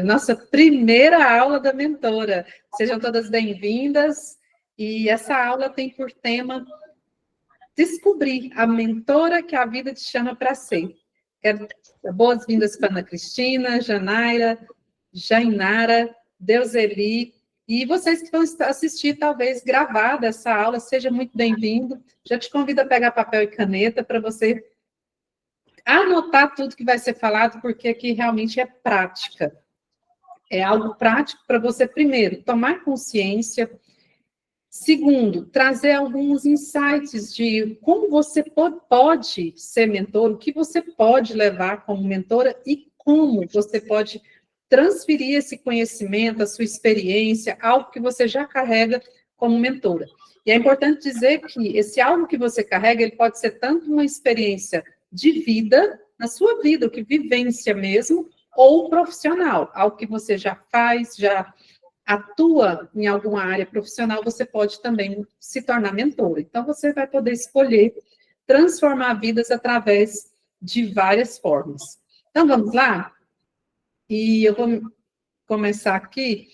Nossa primeira aula da mentora. Sejam todas bem-vindas. E essa aula tem por tema descobrir a mentora que a vida te chama para ser. Quero boas-vindas para Ana Cristina, Janaira, Jainara, Deuseli, e vocês que vão assistir, talvez, gravada essa aula, seja muito bem-vindo. Já te convido a pegar papel e caneta para você anotar tudo que vai ser falado, porque aqui realmente é prática. É algo prático para você, primeiro, tomar consciência. Segundo, trazer alguns insights de como você pode ser mentor, o que você pode levar como mentora e como você pode transferir esse conhecimento, a sua experiência, algo que você já carrega como mentora. E é importante dizer que esse algo que você carrega, ele pode ser tanto uma experiência de vida, na sua vida, o que vivência mesmo, ou profissional, algo que você já faz, já atua em alguma área profissional, você pode também se tornar mentora. Então, você vai poder escolher transformar vidas através de várias formas. Então, vamos lá? E eu vou começar aqui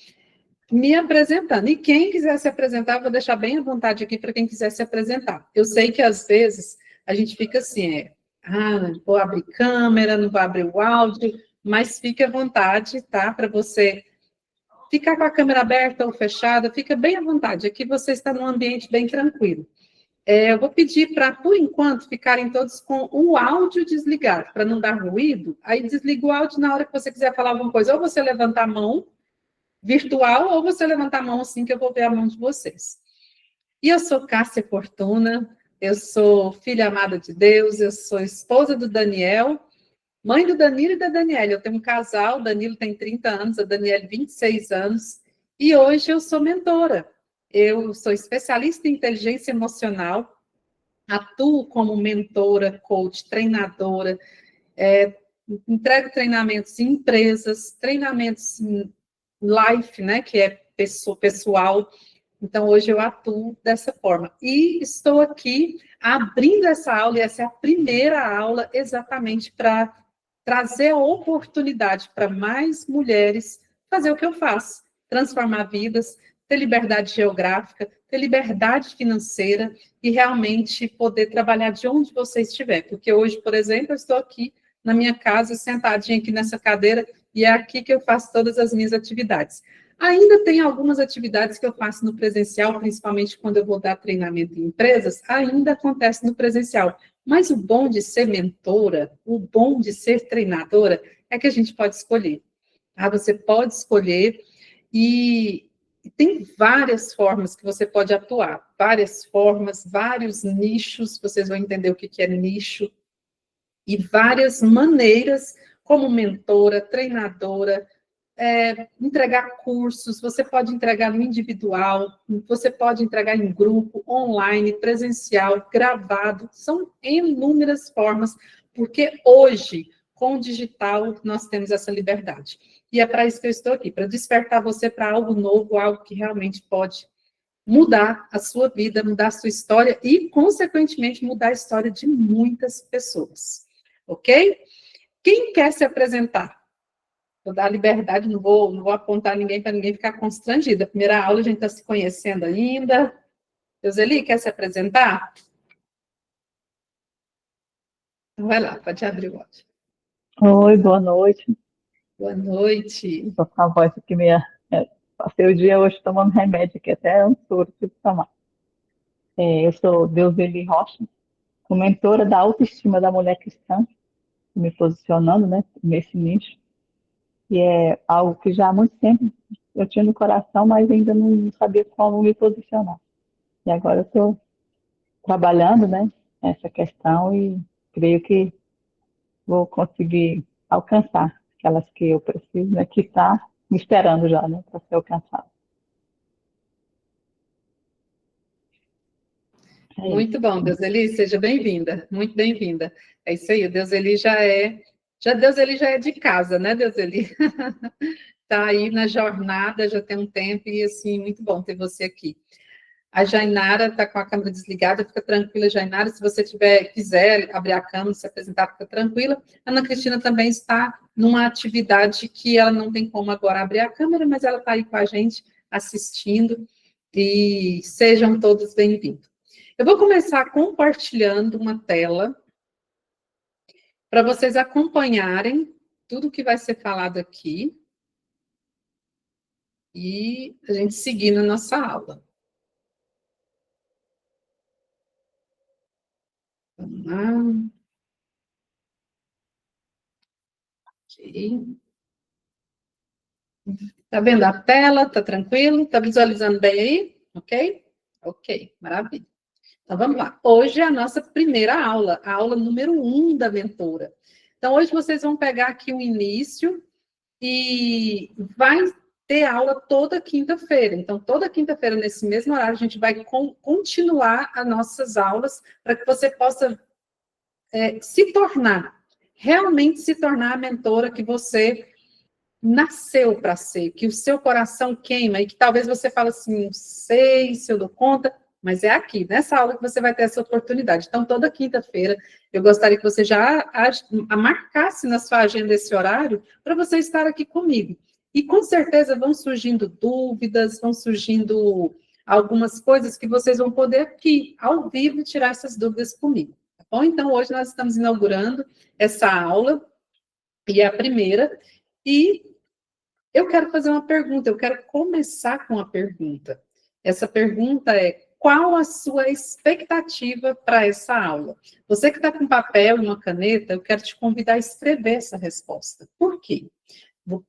me apresentando. E quem quiser se apresentar, vou deixar bem à vontade aqui para quem quiser se apresentar. Eu sei que, às vezes, a gente fica assim, não vou abrir câmera, não vou abrir o áudio, mas fique à vontade, tá? Para você ficar com a câmera aberta ou fechada, fica bem à vontade. Aqui você está num ambiente bem tranquilo. Eu vou pedir para, por enquanto, ficarem todos com o áudio desligado, para não dar ruído. Aí desliga o áudio na hora que você quiser falar alguma coisa. Ou você levanta a mão virtual, ou você levanta a mão assim que eu vou ver a mão de vocês. E eu sou Cássia Fortuna, eu sou filha amada de Deus, eu sou esposa do Daniel, mãe do Danilo e da Daniela. Eu tenho um casal, o Danilo tem 30 anos, a Daniela 26 anos, e hoje eu sou mentora. Eu sou especialista em inteligência emocional, atuo como mentora, coach, treinadora, entrego treinamentos em empresas, treinamentos em life, né, que é pessoal. Então, hoje eu atuo dessa forma. E estou aqui abrindo essa aula, e essa é a primeira aula exatamente para trazer a oportunidade para mais mulheres fazer o que eu faço, transformar vidas, ter liberdade geográfica, ter liberdade financeira e realmente poder trabalhar de onde você estiver. Porque hoje, por exemplo, eu estou aqui na minha casa, sentadinha aqui nessa cadeira, e é aqui que eu faço todas as minhas atividades. Ainda tem algumas atividades que eu faço no presencial, principalmente quando eu vou dar treinamento em empresas, ainda acontece no presencial. Mas o bom de ser mentora, o bom de ser treinadora, é que a gente pode escolher. Tá? Você pode escolher e tem várias formas que você pode atuar, várias formas, vários nichos, vocês vão entender o que é nicho, e várias maneiras como mentora, treinadora, entregar cursos, você pode entregar no individual, você pode entregar em grupo, online, presencial, gravado, são inúmeras formas, porque hoje, com o digital, nós temos essa liberdade. E é para isso que eu estou aqui, para despertar você para algo novo, algo que realmente pode mudar a sua vida, mudar a sua história e, consequentemente, mudar a história de muitas pessoas. Ok? Quem quer se apresentar? Vou dar liberdade, não vou apontar ninguém para ninguém ficar constrangida. Primeira aula, a gente está se conhecendo ainda. Deuseli, quer se apresentar? Vai lá, pode abrir o áudio. Oi, boa noite. Boa noite. Estou com a voz aqui meia. Passei o dia hoje tomando remédio, que até é um soro tive que tomar. Eu sou Deuseli Rocha, sou mentora da autoestima da mulher cristã, me posicionando, né, nesse nicho. E é algo que já há muito tempo eu tinha no coração, mas ainda não sabia como me posicionar. E agora eu estou trabalhando, né, essa questão e creio que vou conseguir alcançar aquelas que eu preciso, né, que está me esperando já, né, para ser alcançado. Muito bom, Deuseli, seja bem-vinda, muito bem-vinda. É isso aí, o Deuseli Deuseli já é de casa, né, Deuseli? Está aí na jornada, já tem um tempo, e assim, muito bom ter você aqui. A Jainara está com a câmera desligada, fica tranquila, Jainara. Se você quiser abrir a câmera, se apresentar, fica tranquila. A Ana Cristina também está numa atividade que ela não tem como agora abrir a câmera, mas ela está aí com a gente assistindo. E sejam todos bem-vindos. Eu vou começar compartilhando uma tela para vocês acompanharem tudo que vai ser falado aqui e a gente seguir na nossa aula. Vamos lá. Ok. Tá vendo a tela? Tá tranquilo? Tá visualizando bem aí? Ok? Ok, maravilha. Então, vamos lá. Hoje é a nossa primeira aula, a aula número 1 da mentora. Então, hoje vocês vão pegar aqui o início e vai ter aula toda quinta-feira. Então, toda quinta-feira, nesse mesmo horário, a gente vai continuar as nossas aulas para que você possa realmente se tornar a mentora que você nasceu para ser, que o seu coração queima e que talvez você fale assim, não sei se eu dou conta, mas é aqui, nessa aula que você vai ter essa oportunidade. Então, toda quinta-feira, eu gostaria que você já marcasse na sua agenda esse horário para você estar aqui comigo. E com certeza vão surgindo dúvidas, vão surgindo algumas coisas que vocês vão poder aqui, ao vivo, tirar essas dúvidas comigo. Tá bom? Então, hoje nós estamos inaugurando essa aula, e é a primeira, e eu quero fazer uma pergunta, eu quero começar com uma pergunta. Essa pergunta é: qual a sua expectativa para essa aula? Você que está com papel e uma caneta, eu quero te convidar a escrever essa resposta. Por quê? Vou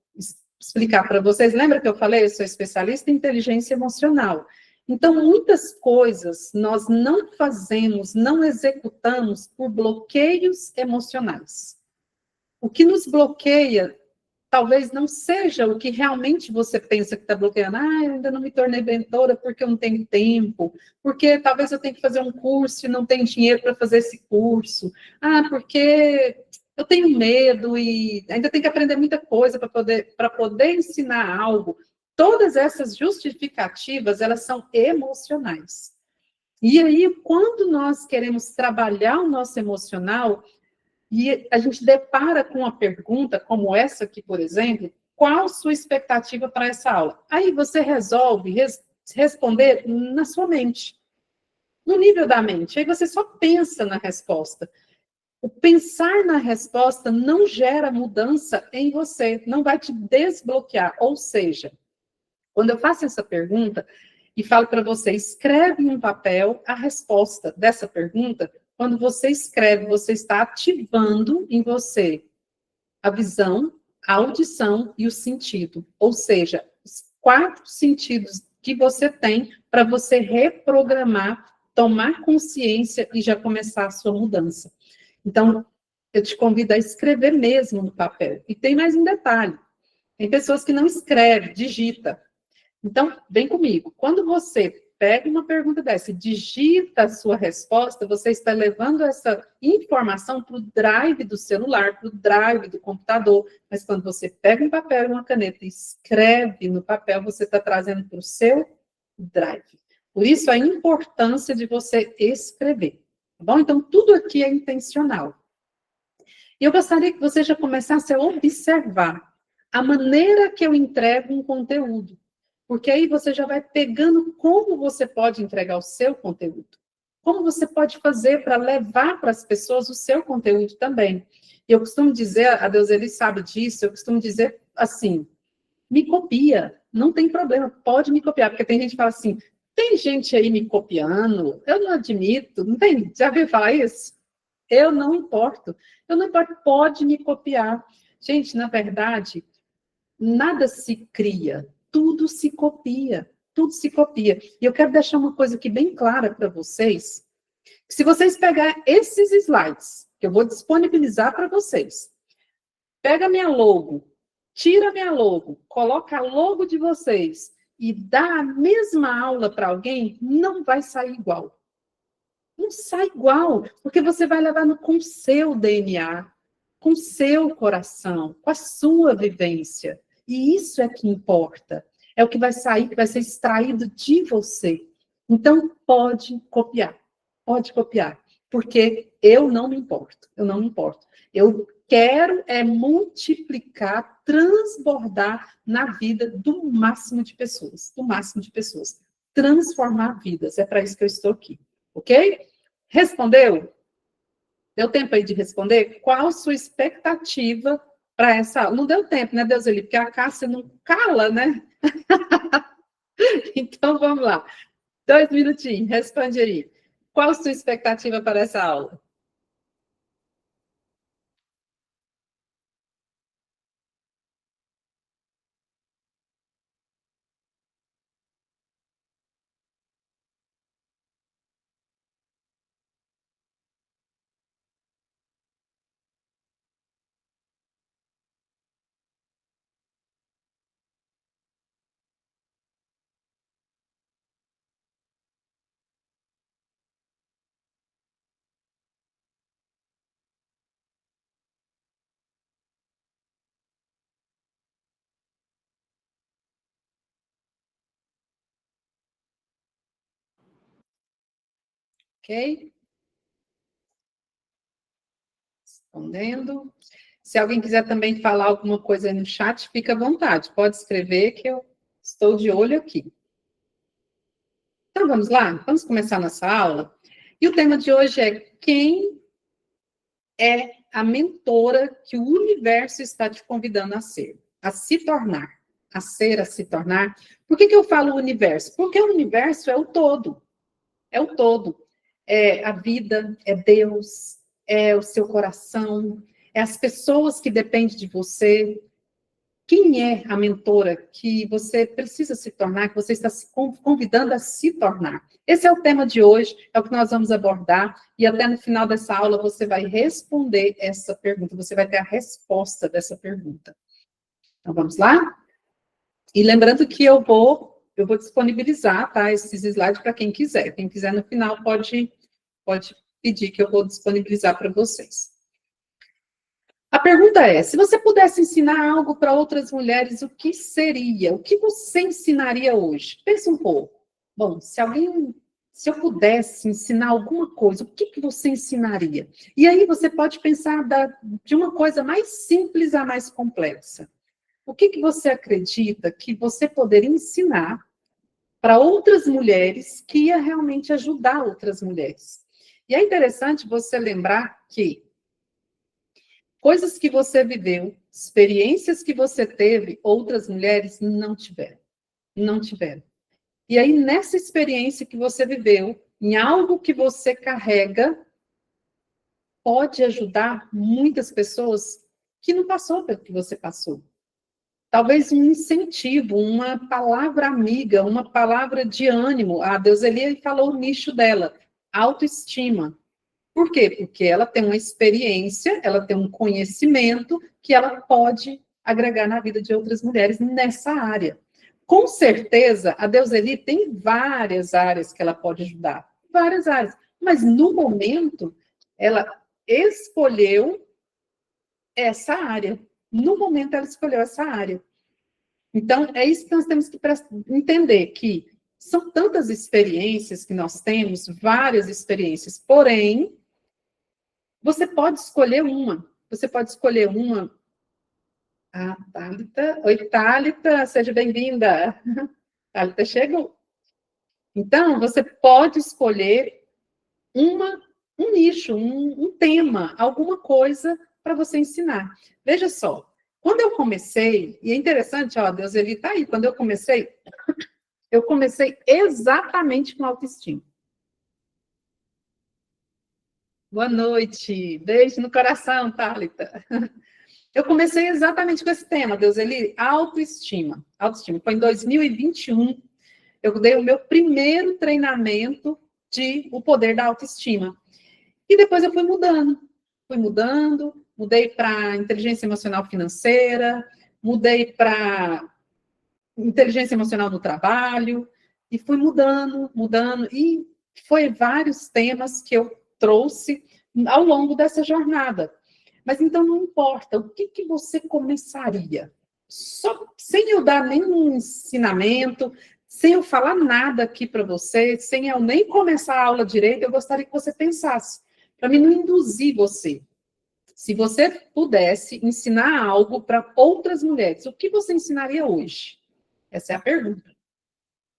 explicar para vocês. Lembra que eu falei? Eu sou especialista em inteligência emocional. Então, muitas coisas nós não fazemos, não executamos por bloqueios emocionais. O que nos bloqueia talvez não seja o que realmente você pensa que está bloqueando. Ah, eu ainda não me tornei mentora porque eu não tenho tempo, porque talvez eu tenha que fazer um curso e não tenho dinheiro para fazer esse curso. Ah, porque eu tenho medo e ainda tenho que aprender muita coisa para poder ensinar algo. Todas essas justificativas, elas são emocionais. E aí, quando nós queremos trabalhar o nosso emocional, e a gente depara com uma pergunta como essa aqui, por exemplo: qual sua expectativa para essa aula? Aí você resolve responder na sua mente, no nível da mente. Aí você só pensa na resposta. O pensar na resposta não gera mudança em você, não vai te desbloquear. Ou seja, quando eu faço essa pergunta e falo para você, escreve em um papel a resposta dessa pergunta. Quando você escreve, você está ativando em você a visão, a audição e o sentido. Ou seja, os 4 sentidos que você tem para você reprogramar, tomar consciência e já começar a sua mudança. Então, eu te convido a escrever mesmo no papel. E tem mais um detalhe. Tem pessoas que não escrevem, digita. Então, vem comigo. Quando você pega uma pergunta dessa e digita a sua resposta, você está levando essa informação para o drive do celular, para o drive do computador. Mas quando você pega um papel e uma caneta e escreve no papel, você está trazendo para o seu drive. Por isso, a importância de você escrever. Tá bom? Então, tudo aqui é intencional. E eu gostaria que você já começasse a observar a maneira que eu entrego um conteúdo. Porque aí você já vai pegando como você pode entregar o seu conteúdo. Como você pode fazer para levar para as pessoas o seu conteúdo também. Eu costumo dizer, a Deuseli sabe disso, eu costumo dizer assim: me copia, não tem problema, pode me copiar. Porque tem gente que fala assim: tem gente aí me copiando, eu não admito, não tem? Já viu falar isso? Eu não importo, pode me copiar. Gente, na verdade, nada se cria, tudo se copia, tudo se copia. E eu quero deixar uma coisa aqui bem clara para vocês. Se vocês pegarem esses slides, que eu vou disponibilizar para vocês, pega minha logo, tira minha logo, coloca a logo de vocês e dá a mesma aula para alguém, não vai sair igual. Não sai igual, porque você vai levar com o seu DNA, com o seu coração, com a sua vivência. E isso é que importa. É o que vai sair, que vai ser extraído de você. Então, pode copiar, porque eu não me importo, eu não me importo. Eu quero multiplicar, transbordar na vida do máximo de pessoas, transformar vidas, é para isso que eu estou aqui, ok? Respondeu? Deu tempo aí de responder? Qual sua expectativa para essa aula? Não deu tempo, né, Deuseli? Porque a Cássia não cala, né? Então, vamos lá. 2 minutinhos, responde aí. Qual a sua expectativa para essa aula? Ok? Respondendo. Se alguém quiser também falar alguma coisa aí no chat, fica à vontade. Pode escrever que eu estou de olho aqui. Então, vamos lá? Vamos começar nossa aula? E o tema de hoje é: quem é a mentora que o universo está te convidando a ser, a se tornar, a ser, a se tornar? Por que eu falo universo? Porque o universo é o todo. É o todo. É a vida, é Deus, é o seu coração, é as pessoas que dependem de você. Quem é a mentora que você precisa se tornar, que você está se convidando a se tornar? Esse é o tema de hoje, é o que nós vamos abordar, e até no final dessa aula você vai responder essa pergunta, você vai ter a resposta dessa pergunta. Então, vamos lá? E lembrando que eu vou disponibilizar, tá, esses slides para quem quiser. Quem quiser no final pode pedir que eu vou disponibilizar para vocês. A pergunta é: se você pudesse ensinar algo para outras mulheres, o que seria? O que você ensinaria hoje? Pense um pouco. Bom, se eu pudesse ensinar alguma coisa, o que você ensinaria? E aí você pode pensar de uma coisa mais simples à mais complexa. O que você acredita que você poderia ensinar para outras mulheres que ia realmente ajudar outras mulheres? E é interessante você lembrar que coisas que você viveu, experiências que você teve, outras mulheres não tiveram. Não tiveram. E aí, nessa experiência que você viveu, em algo que você carrega, pode ajudar muitas pessoas que não passou pelo que você passou. Talvez um incentivo, uma palavra amiga, uma palavra de ânimo. A Deuseli falou o nicho dela, autoestima. Por quê? Porque ela tem uma experiência, ela tem um conhecimento que ela pode agregar na vida de outras mulheres nessa área. Com certeza, a Deuseli tem várias áreas que ela pode ajudar, várias áreas. Mas, no momento, ela escolheu essa área. No momento, ela escolheu essa área. Então, é isso que nós temos que entender, que são tantas experiências que nós temos, várias experiências, porém, você pode escolher uma. Você pode escolher uma. Ah, Thalita. Oi, Thalita, seja bem-vinda. Thalita chegou. Então, você pode escolher um nicho, um tema, alguma coisa para você ensinar. Veja só, quando eu comecei, e é interessante, ó, Deus ele está aí, quando eu comecei exatamente com autoestima. Boa noite, beijo no coração, Thalita. Eu comecei exatamente com esse tema, Deus ele, autoestima. Autoestima. Foi em 2021, eu dei o meu primeiro treinamento de o poder da autoestima. E depois eu mudei para inteligência emocional financeira, mudei para inteligência emocional no trabalho, e fui mudando, e foi vários temas que eu trouxe ao longo dessa jornada. Mas então não importa, o que você começaria? Só sem eu dar nenhum ensinamento, sem eu falar nada aqui para você, sem eu nem começar a aula direito, eu gostaria que você pensasse, para mim não induzir você. Se você pudesse ensinar algo para outras mulheres, o que você ensinaria hoje? Essa é a pergunta.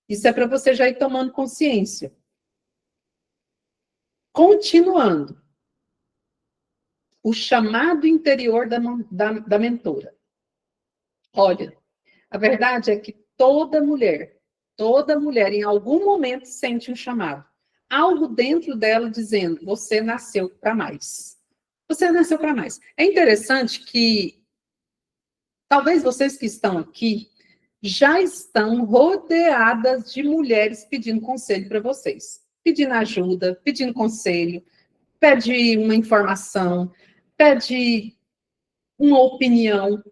Isso é para você já ir tomando consciência. Continuando. O chamado interior da mentora. Olha, a verdade é que toda mulher, em algum momento sente um chamado. Algo dentro dela dizendo, você nasceu para mais. Você nasceu para mais. É interessante que, talvez vocês que estão aqui, já estão rodeadas de mulheres pedindo conselho para vocês. Pedindo ajuda, pedindo conselho, pede uma informação, pede uma opinião,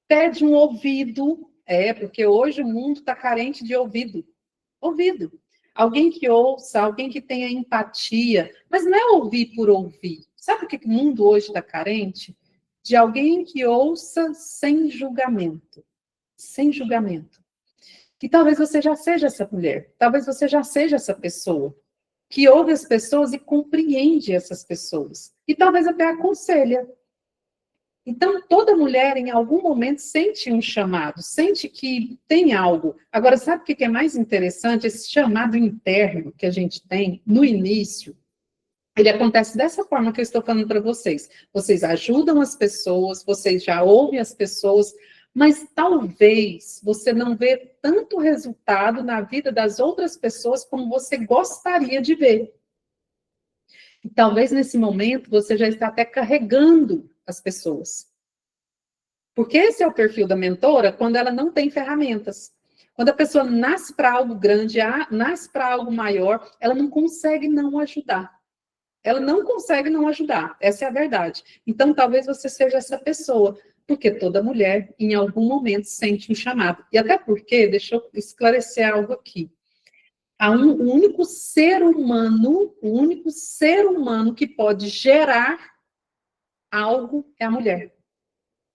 pede um ouvido. Porque hoje o mundo está carente de ouvido. Ouvido. Alguém que ouça, alguém que tenha empatia. Mas não é ouvir por ouvir. Sabe o que o mundo hoje está carente? De alguém que ouça sem julgamento. Sem julgamento. E talvez você já seja essa mulher. Talvez você já seja essa pessoa. Que ouve as pessoas e compreende essas pessoas. E talvez até aconselha. Então, toda mulher, em algum momento, sente um chamado, sente que tem algo. Agora, sabe o que é mais interessante? Esse chamado interno que a gente tem no início, ele acontece dessa forma que eu estou falando para vocês. Vocês ajudam as pessoas, vocês já ouvem as pessoas, mas talvez você não vê tanto resultado na vida das outras pessoas como você gostaria de ver. E talvez nesse momento você já está até carregando as pessoas. Porque esse é o perfil da mentora quando ela não tem ferramentas. Quando a pessoa nasce para algo grande, nasce para algo maior, ela não consegue não ajudar. Ela não consegue não ajudar. Essa é a verdade. Então, talvez você seja essa pessoa. Porque toda mulher, em algum momento, sente um chamado. E até porque, deixa eu esclarecer algo aqui. O único ser humano que pode gerar algo é a mulher.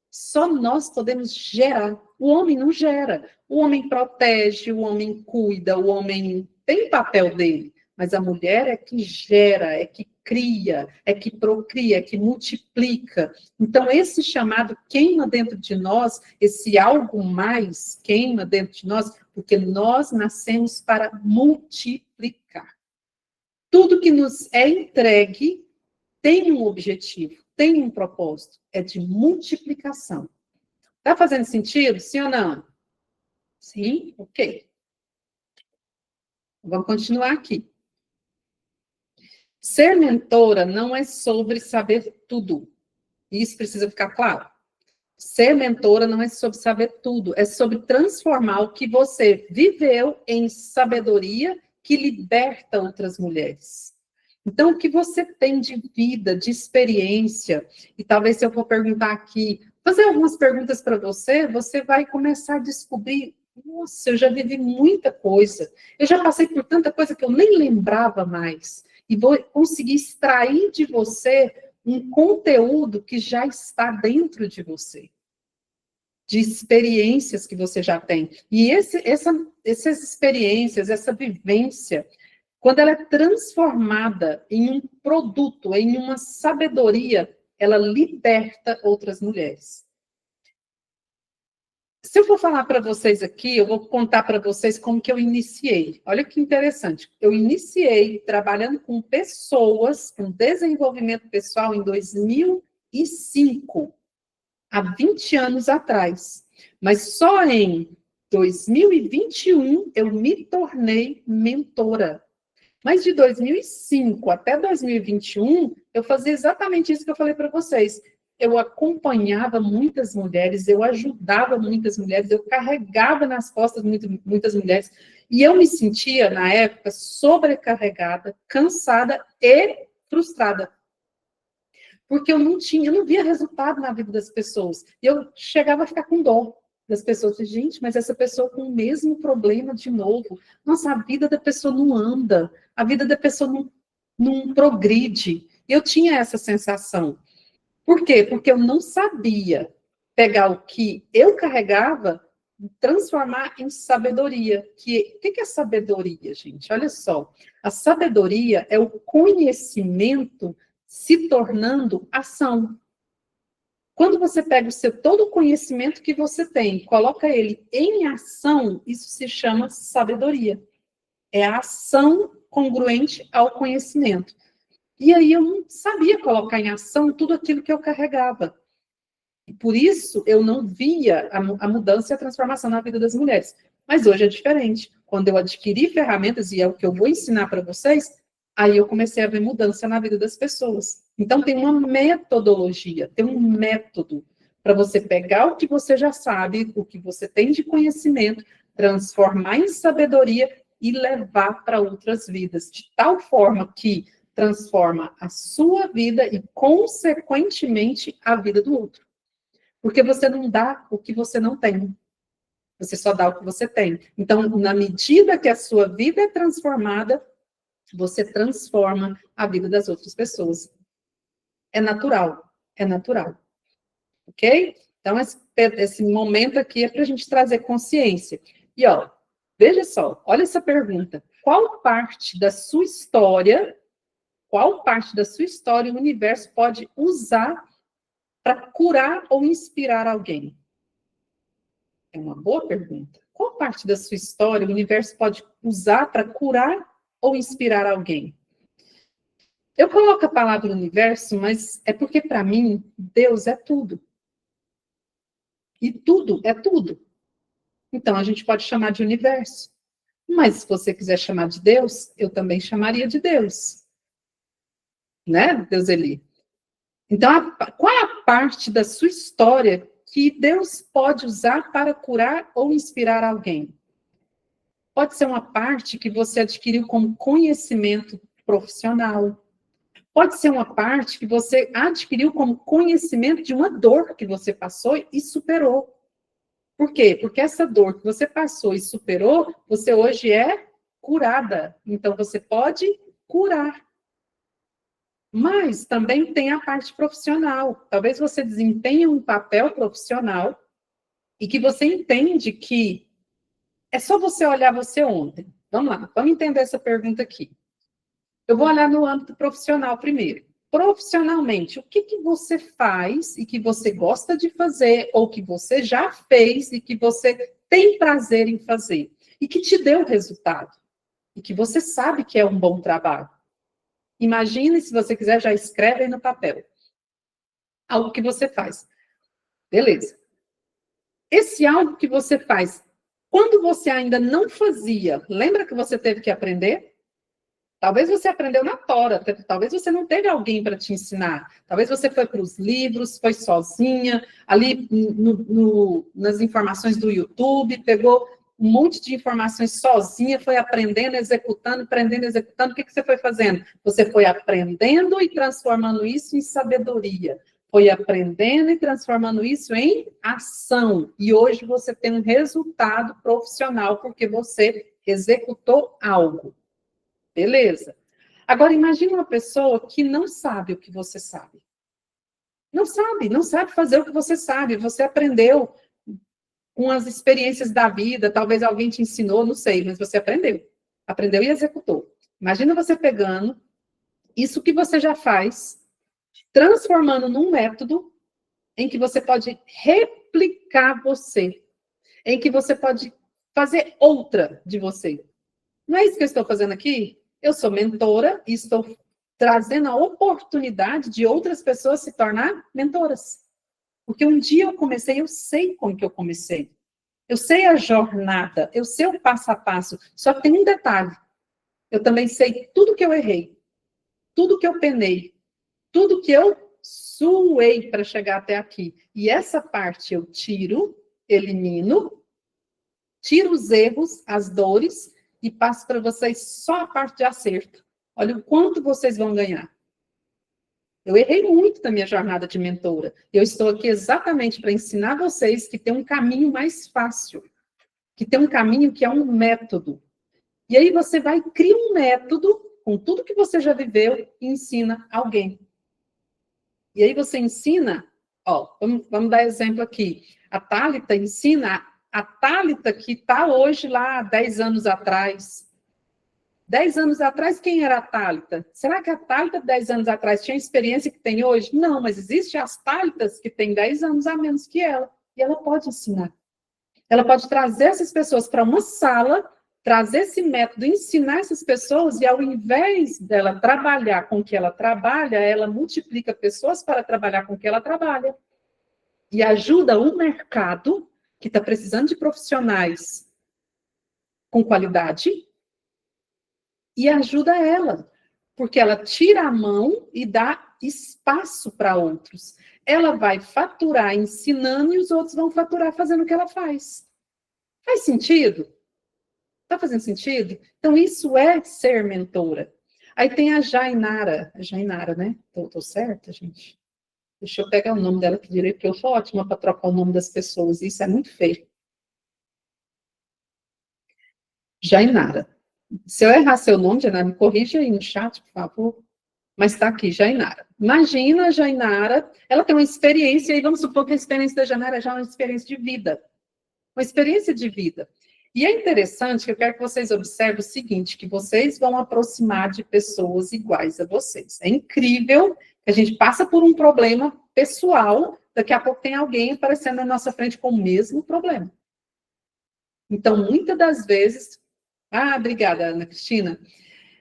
Só nós podemos gerar. O homem não gera. O homem protege, o homem cuida, o homem tem papel dele. Mas a mulher é que gera, é que cria, é que procria, é que multiplica. Então, esse chamado queima dentro de nós, esse algo mais queima dentro de nós, porque nós nascemos para multiplicar. Tudo que nos é entregue tem um objetivo, tem um propósito, é de multiplicação. Tá fazendo sentido? Sim ou não? Sim? Ok. Vamos continuar aqui. Ser mentora não é sobre saber tudo. Isso precisa ficar claro. Ser mentora não é sobre saber tudo, é sobre transformar o que você viveu em sabedoria que liberta outras mulheres. Então, o que você tem de vida, de experiência, e talvez se eu for perguntar aqui, fazer algumas perguntas para você, você vai começar a descobrir, nossa, eu já vivi muita coisa, eu já passei por tanta coisa que eu nem lembrava mais, e vou conseguir extrair de você um conteúdo que já está dentro de você, de experiências que você já tem. E essas experiências, essa vivência, quando ela é transformada em um produto, em uma sabedoria, ela liberta outras mulheres. Se eu for falar para vocês aqui, eu vou contar para vocês como que eu iniciei. Olha que interessante. Eu iniciei trabalhando com pessoas, com desenvolvimento pessoal em 2005, há 20 anos atrás. Mas só em 2021 eu me tornei mentora. Mas de 2005 até 2021, eu fazia exatamente isso que eu falei para vocês. Eu acompanhava muitas mulheres, eu ajudava muitas mulheres, eu carregava nas costas muitas mulheres, e eu me sentia, na época, sobrecarregada, cansada e frustrada. Porque eu não via resultado na vida das pessoas. E eu chegava a ficar com dó das pessoas. Gente, mas essa pessoa com o mesmo problema de novo. Nossa, a vida da pessoa não anda, a vida da pessoa não progride. Eu tinha essa sensação. Por quê? Porque eu não sabia pegar o que eu carregava, transformar em sabedoria. O que é sabedoria, gente? Olha só. A sabedoria é o conhecimento se tornando ação. Quando você pega todo o conhecimento que você tem, coloca ele em ação, isso se chama sabedoria. É a ação congruente ao conhecimento. E aí eu não sabia colocar em ação tudo aquilo que eu carregava. E por isso eu não via a mudança e a transformação na vida das mulheres. Mas hoje é diferente. Quando eu adquiri ferramentas, e é o que eu vou ensinar para vocês, aí eu comecei a ver mudança na vida das pessoas. Então tem uma metodologia, tem um método para você pegar o que você já sabe, o que você tem de conhecimento, transformar em sabedoria e levar para outras vidas, de tal forma que transforma a sua vida e, consequentemente, a vida do outro. Porque você não dá o que você não tem. Você só dá o que você tem. Então, na medida que a sua vida é transformada, você transforma a vida das outras pessoas. É natural. É natural. Ok? Então, esse momento aqui é para a gente trazer consciência. E, ó, veja só, olha essa pergunta. Qual parte da sua história o universo pode usar para curar ou inspirar alguém? É uma boa pergunta. Qual parte da sua história o universo pode usar para curar ou inspirar alguém? Eu coloco a palavra universo, mas é porque, para mim, Deus é tudo. E tudo é tudo. Então, a gente pode chamar de universo. Mas, se você quiser chamar de Deus, eu também chamaria de Deus. Né, Deus Eli? Então, qual é a parte da sua história que Deus pode usar para curar ou inspirar alguém? Pode ser uma parte que você adquiriu como conhecimento profissional. Pode ser uma parte que você adquiriu como conhecimento de uma dor que você passou e superou. Por quê? Porque essa dor que você passou e superou, você hoje é curada. Então, você pode curar. Mas também tem a parte profissional. Talvez você desempenhe um papel profissional e que você entende que é só você olhar você ontem. Vamos lá, vamos entender essa pergunta aqui. Eu vou olhar no âmbito profissional primeiro. Profissionalmente, o que você faz e que você gosta de fazer, ou que você já fez e que você tem prazer em fazer, e que te deu resultado, e que você sabe que é um bom trabalho? Imagine, se você quiser, já escreve aí no papel. Algo que você faz. Beleza. Esse algo que você faz, quando você ainda não fazia, lembra que você teve que aprender? Talvez você aprendeu na tora, talvez você não teve alguém para te ensinar. Talvez você foi para os livros, foi sozinha, ali nas informações do YouTube, pegou um monte de informações sozinha, foi aprendendo, executando, aprendendo, executando. O que você foi fazendo? Você foi aprendendo e transformando isso em sabedoria. Foi aprendendo e transformando isso em ação. E hoje você tem um resultado profissional, porque você executou algo. Beleza. Agora, imagine uma pessoa que não sabe o que você sabe. Não sabe fazer o que você sabe. Você aprendeu com as experiências da vida, talvez alguém te ensinou, não sei, mas você aprendeu. Aprendeu e executou. Imagina você pegando isso que você já faz, transformando num método em que você pode replicar você, em que você pode fazer outra de você. Não é isso que eu estou fazendo aqui? Eu sou mentora e estou trazendo a oportunidade de outras pessoas se tornar mentoras. Porque um dia eu comecei, eu sei como que eu comecei. Eu sei a jornada, eu sei o passo a passo. Só que tem um detalhe. Eu também sei tudo que eu errei, tudo que eu penei, tudo que eu suei para chegar até aqui. E essa parte eu tiro, elimino, tiro os erros, as dores, e passo para vocês só a parte de acerto. Olha o quanto vocês vão ganhar. Eu errei muito na minha jornada de mentora. Eu estou aqui exatamente para ensinar vocês que tem um caminho mais fácil, que tem um caminho que é um método. E aí você vai criar um método com tudo que você já viveu e ensina alguém. E aí você ensina, ó, vamos dar exemplo aqui. A Thalita ensina a Tálita que está hoje lá, 10 anos atrás. 10 anos atrás, quem era a Tálita? Será que a Tálita, 10 anos atrás, tinha a experiência que tem hoje? Não, mas existem as Tálitas que têm 10 anos a menos que ela. E ela pode ensinar. Ela pode trazer essas pessoas para uma sala, trazer esse método, ensinar essas pessoas, e ao invés dela trabalhar com o que ela trabalha, ela multiplica pessoas para trabalhar com o que ela trabalha. E ajuda o mercado, que está precisando de profissionais com qualidade, e ajuda ela, porque ela tira a mão e dá espaço para outros. Ela vai faturar ensinando e os outros vão faturar fazendo o que ela faz. Faz sentido? Está fazendo sentido? Então, isso é ser mentora. Aí tem a Jainara. A Jainara, né? Estou certa, gente? Deixa eu pegar o nome dela aqui direito, porque eu sou ótima para trocar o nome das pessoas. Isso é muito feio. Jainara. Se eu errar seu nome, Jainara, me corrija aí no chat, por favor. Mas está aqui, Jainara. Imagina a Jainara, ela tem uma experiência, e vamos supor que a experiência da Jainara já é uma experiência de vida. Uma experiência de vida. E é interessante que eu quero que vocês observem o seguinte, que vocês vão aproximar de pessoas iguais a vocês. É incrível que a gente passa por um problema pessoal, daqui a pouco tem alguém aparecendo na nossa frente com o mesmo problema. Então, muitas das vezes... obrigada, Ana Cristina.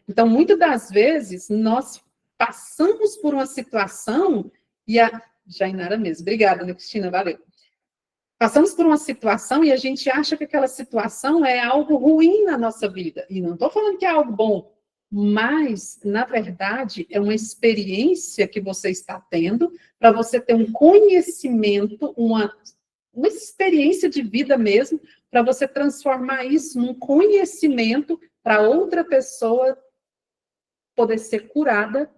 Então, muitas das vezes, nós passamos por uma situação, e a Jainara mesmo. Obrigada, Ana Cristina, valeu. Passamos por uma situação e a gente acha que aquela situação é algo ruim na nossa vida. E não estou falando que é algo bom, mas, na verdade, é uma experiência que você está tendo para você ter um conhecimento, uma experiência de vida mesmo, para você transformar isso num conhecimento para outra pessoa poder ser curada,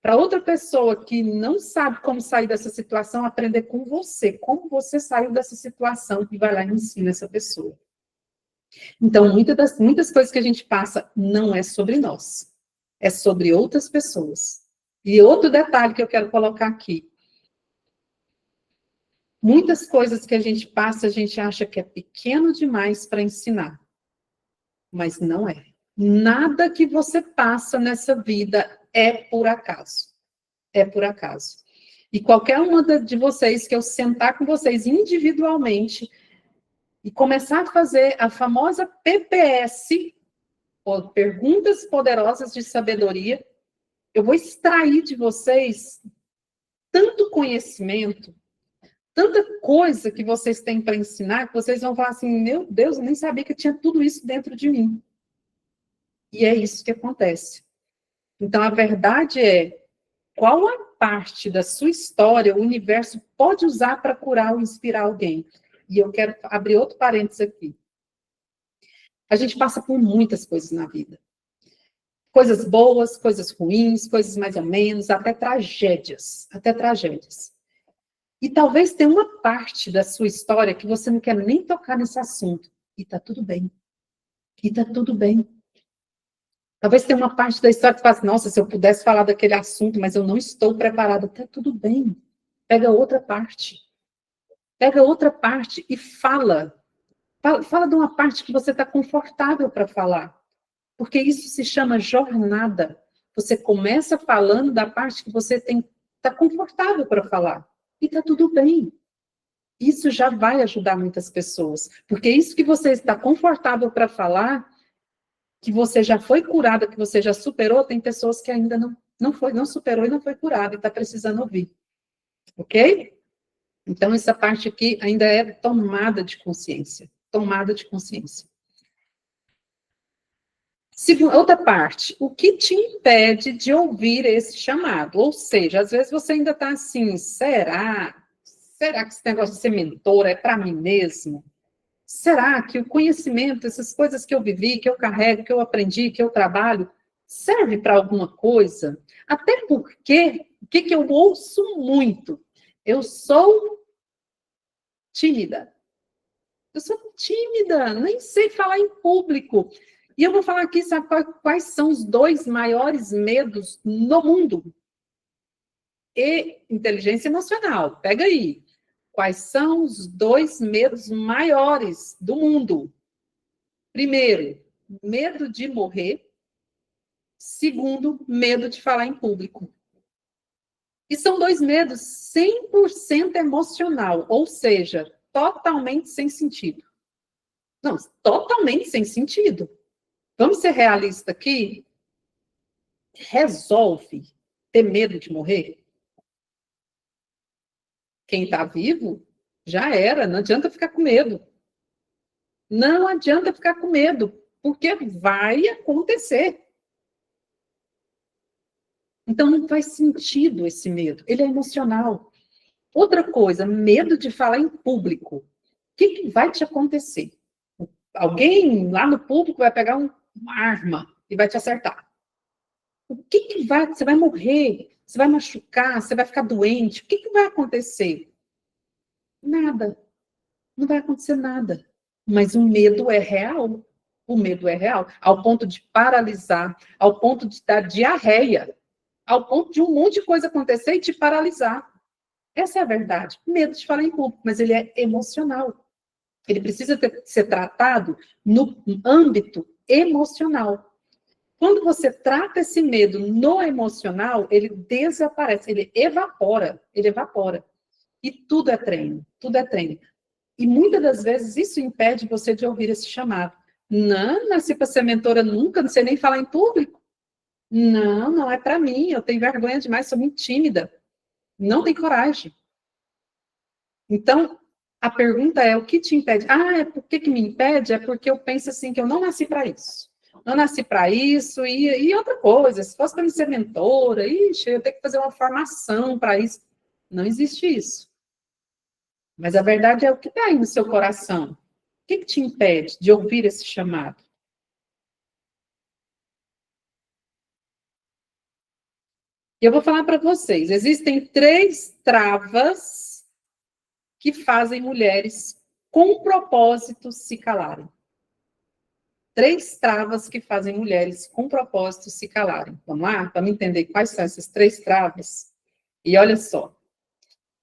para outra pessoa que não sabe como sair dessa situação, aprender com você, como você saiu dessa situação, e vai lá e ensina essa pessoa. Então, muitas coisas que a gente passa não é sobre nós, é sobre outras pessoas. E outro detalhe que eu quero colocar aqui, muitas coisas que a gente passa, a gente acha que é pequeno demais para ensinar, mas não é. Nada que você passa nessa vida é por acaso. É por acaso. E qualquer uma de vocês que eu sentar com vocês individualmente e começar a fazer a famosa PPS, ou Perguntas Poderosas de Sabedoria, eu vou extrair de vocês tanto conhecimento, tanta coisa que vocês têm para ensinar, que vocês vão falar assim, meu Deus, eu nem sabia que tinha tudo isso dentro de mim. E é isso que acontece. Então, a verdade é, qual a parte da sua história o universo pode usar para curar ou inspirar alguém? E eu quero abrir outro parênteses aqui. A gente passa por muitas coisas na vida. Coisas boas, coisas ruins, coisas mais ou menos, até tragédias. Até tragédias. E talvez tenha uma parte da sua história que você não quer nem tocar nesse assunto. E está tudo bem. E está tudo bem. Talvez tenha uma parte da história que fala assim, nossa, se eu pudesse falar daquele assunto, mas eu não estou preparada. Está tudo bem. Pega outra parte. Pega outra parte e fala. Fala de uma parte que você está confortável para falar. Porque isso se chama jornada. Você começa falando da parte que você está confortável para falar. E está tudo bem. Isso já vai ajudar muitas pessoas. Porque isso que você está confortável para falar, que você já foi curada, que você já superou, tem pessoas que ainda não superou e não foi curada, e está precisando ouvir. Ok? Então, essa parte aqui ainda é tomada de consciência. Tomada de consciência. Outra parte, o que te impede de ouvir esse chamado? Ou seja, às vezes você ainda está assim, será que esse negócio de ser mentora é para mim mesmo? Será que o conhecimento, essas coisas que eu vivi, que eu carrego, que eu aprendi, que eu trabalho, serve para alguma coisa? Até porque, o que eu ouço muito? Eu sou tímida. Eu sou tímida, nem sei falar em público. E eu vou falar aqui, sabe quais são os 2 maiores medos no mundo? E inteligência emocional, pega aí. quais são os 2 medos maiores do mundo. Primeiro, medo de morrer. Segundo, medo de falar em público. E são 2 medos 100% emocional, ou seja, totalmente sem sentido. Não, totalmente sem sentido. Vamos ser realistas aqui? Resolve ter medo de morrer? Quem está vivo, já era, não adianta ficar com medo. Não adianta ficar com medo, porque vai acontecer. Então, não faz sentido esse medo. Ele é emocional. Outra coisa, medo de falar em público. O que vai te acontecer? Alguém lá no público vai pegar uma arma e vai te acertar. O que vai... Você vai morrer, você vai machucar, você vai ficar doente. O que vai acontecer? Nada. Não vai acontecer nada. Mas o medo é real. O medo é real. Ao ponto de paralisar, ao ponto de dar diarreia, ao ponto de um monte de coisa acontecer e te paralisar. Essa é a verdade. Medo de falar em público, mas ele é emocional. Ele precisa ser tratado no âmbito emocional. Quando você trata esse medo no emocional, ele desaparece, ele evapora, ele evapora. E tudo é treino, tudo é treino. E muitas das vezes isso impede você de ouvir esse chamado. Não nasci para ser mentora nunca, não sei nem falar em público. Não, não é para mim, eu tenho vergonha demais, sou muito tímida. Não tenho coragem. Então, a pergunta é, o que te impede? Ah, por que me impede? É porque eu penso assim, que eu não nasci para isso. Não nasci para isso, e outra coisa, se fosse para me ser mentora, ixi, eu tenho que fazer uma formação para isso. Não existe isso. Mas a verdade é o que está aí no seu coração. O que te impede de ouvir esse chamado? E eu vou falar para vocês, existem 3 travas que fazem mulheres com propósito se calarem. 3 travas que fazem mulheres com propósito se calarem. Vamos lá? Vamos entender quais são essas 3 travas? E olha só.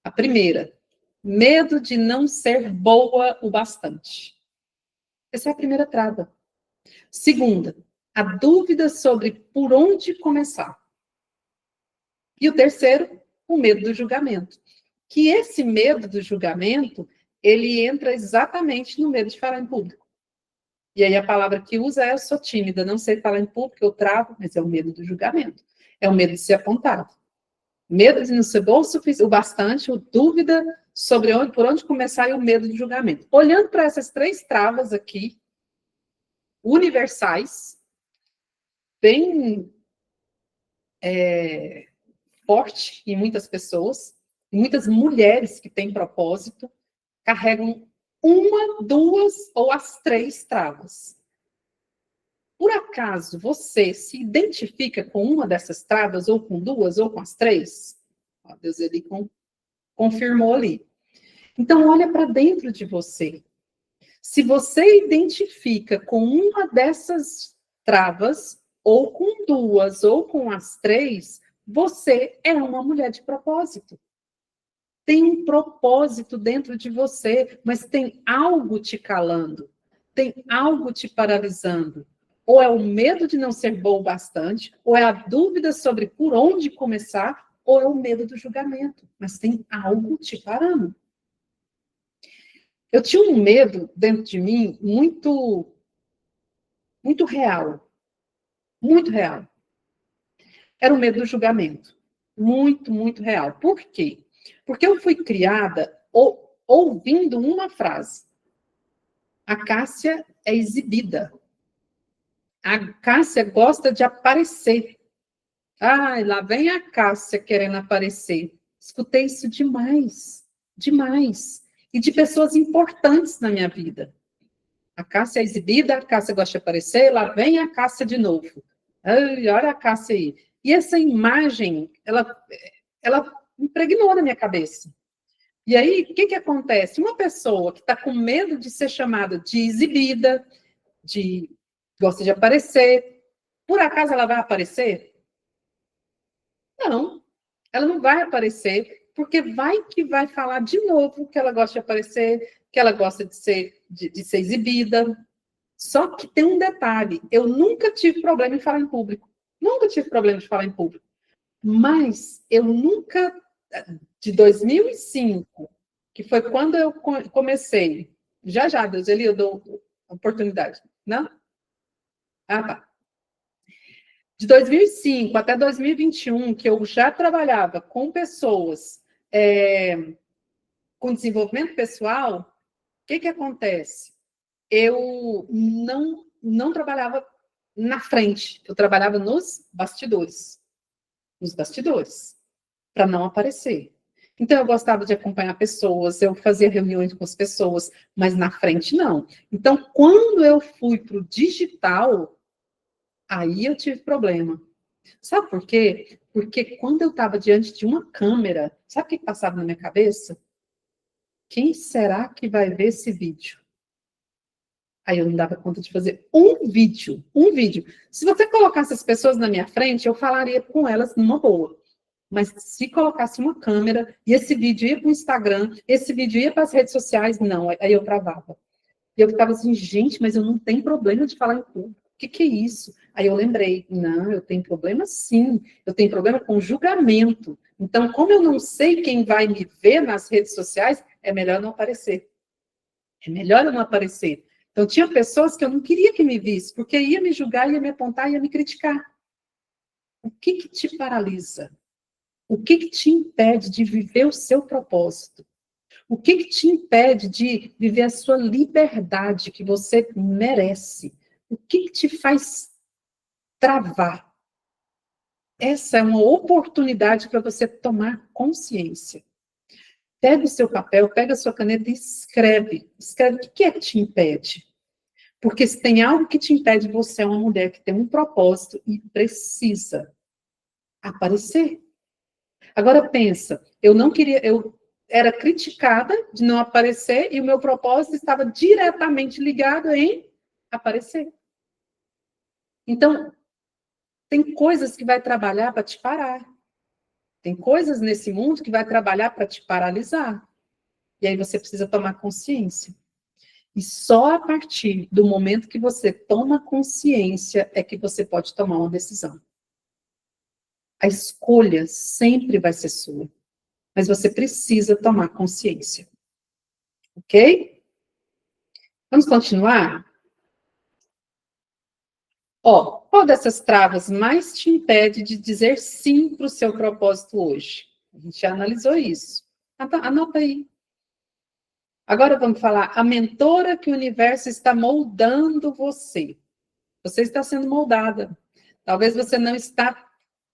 A primeira, medo de não ser boa o bastante. Essa é a primeira trava. Segunda, a dúvida sobre por onde começar. E o terceiro, o medo do julgamento. Que esse medo do julgamento, ele entra exatamente no medo de falar em público. E aí a palavra que usa é eu sou tímida, não sei falar em público, eu travo, mas é o medo do julgamento. É o medo de ser apontado. Medo de não ser bom o bastante, o dúvida sobre por onde começar e o medo de julgamento. Olhando para essas 3 travas aqui, universais, bem forte em muitas pessoas, muitas mulheres que têm propósito, carregam 1, 2 ou as 3 travas. Por acaso você se identifica com uma dessas travas, ou com 2, ou com as 3? Ó, Deus, ele confirmou ali. Então, olha para dentro de você. Se você identifica com uma dessas travas, ou com 2, ou com as 3, você é uma mulher de propósito. Tem um propósito dentro de você, mas tem algo te calando, tem algo te paralisando. Ou é o medo de não ser bom o bastante, ou é a dúvida sobre por onde começar, ou é o medo do julgamento. Mas tem algo te parando. Eu tinha um medo dentro de mim muito, muito real. Muito real. Era o medo do julgamento. Muito, muito real. Por quê? Porque eu fui criada ouvindo uma frase. A Cássia é exibida. A Cássia gosta de aparecer. Ai, lá vem a Cássia querendo aparecer. Escutei isso demais, demais. E de pessoas importantes na minha vida. A Cássia é exibida, a Cássia gosta de aparecer, lá vem a Cássia de novo. Ai, olha a Cássia aí. E essa imagem, ela impregnou na minha cabeça. E aí, o que acontece? Uma pessoa que está com medo de ser chamada de exibida, de gosta de aparecer, por acaso ela vai aparecer? Não, ela não vai aparecer, Porque vai que vai falar de novo que ela gosta de aparecer, que ela gosta de ser exibida. Só que tem um detalhe, eu nunca tive problema em falar em público. Nunca tive problema de falar em público. Mas eu nunca, de 2005, que foi quando eu comecei, já, Deus, eu dou oportunidade, não? Ah, tá. De 2005 até 2021, que eu já trabalhava com pessoas com desenvolvimento pessoal, o que acontece? Eu não trabalhava na frente, eu trabalhava nos bastidores, para não aparecer. Então, eu gostava de acompanhar pessoas, eu fazia reuniões com as pessoas, mas na frente não. Então, quando eu fui para o digital, aí eu tive problema. Sabe por quê? Porque quando eu estava diante de uma câmera, sabe o que passava na minha cabeça? Quem será que vai ver esse vídeo? Aí eu não dava conta de fazer um vídeo. Se você colocasse as pessoas na minha frente, eu falaria com elas numa boa. Mas se colocasse uma câmera, e esse vídeo ia para o Instagram, esse vídeo ia para as redes sociais, não, aí eu travava. E eu ficava assim, gente, mas eu não tenho problema de falar em público. O que é isso? Aí eu lembrei, não, eu tenho problema sim, eu tenho problema com julgamento. Então, como eu não sei quem vai me ver nas redes sociais, é melhor não aparecer. É melhor eu não aparecer. Então, tinha pessoas que eu não queria que me visse, porque ia me julgar, ia me apontar, ia me criticar. O que te paralisa? O que te impede de viver o seu propósito? O que te impede de viver a sua liberdade que você merece? O que te faz travar? Essa é uma oportunidade para você tomar consciência. Pega o seu papel, pega a sua caneta e escreve. Escreve o que é que te impede. Porque se tem algo que te impede, você é uma mulher que tem um propósito e precisa aparecer. Agora pensa, eu era criticada de não aparecer e o meu propósito estava diretamente ligado em aparecer. Então, tem coisas que vai trabalhar para te parar. Tem coisas nesse mundo que vai trabalhar para te paralisar. E aí você precisa tomar consciência. E só a partir do momento que você toma consciência é que você pode tomar uma decisão. A escolha sempre vai ser sua. Mas você precisa tomar consciência. Ok? Vamos continuar? Qual dessas travas mais te impede de dizer sim para o seu propósito hoje? A gente já analisou isso. Anota aí. Agora vamos falar a mentora que o universo está moldando você. Você está sendo moldada. Talvez você não está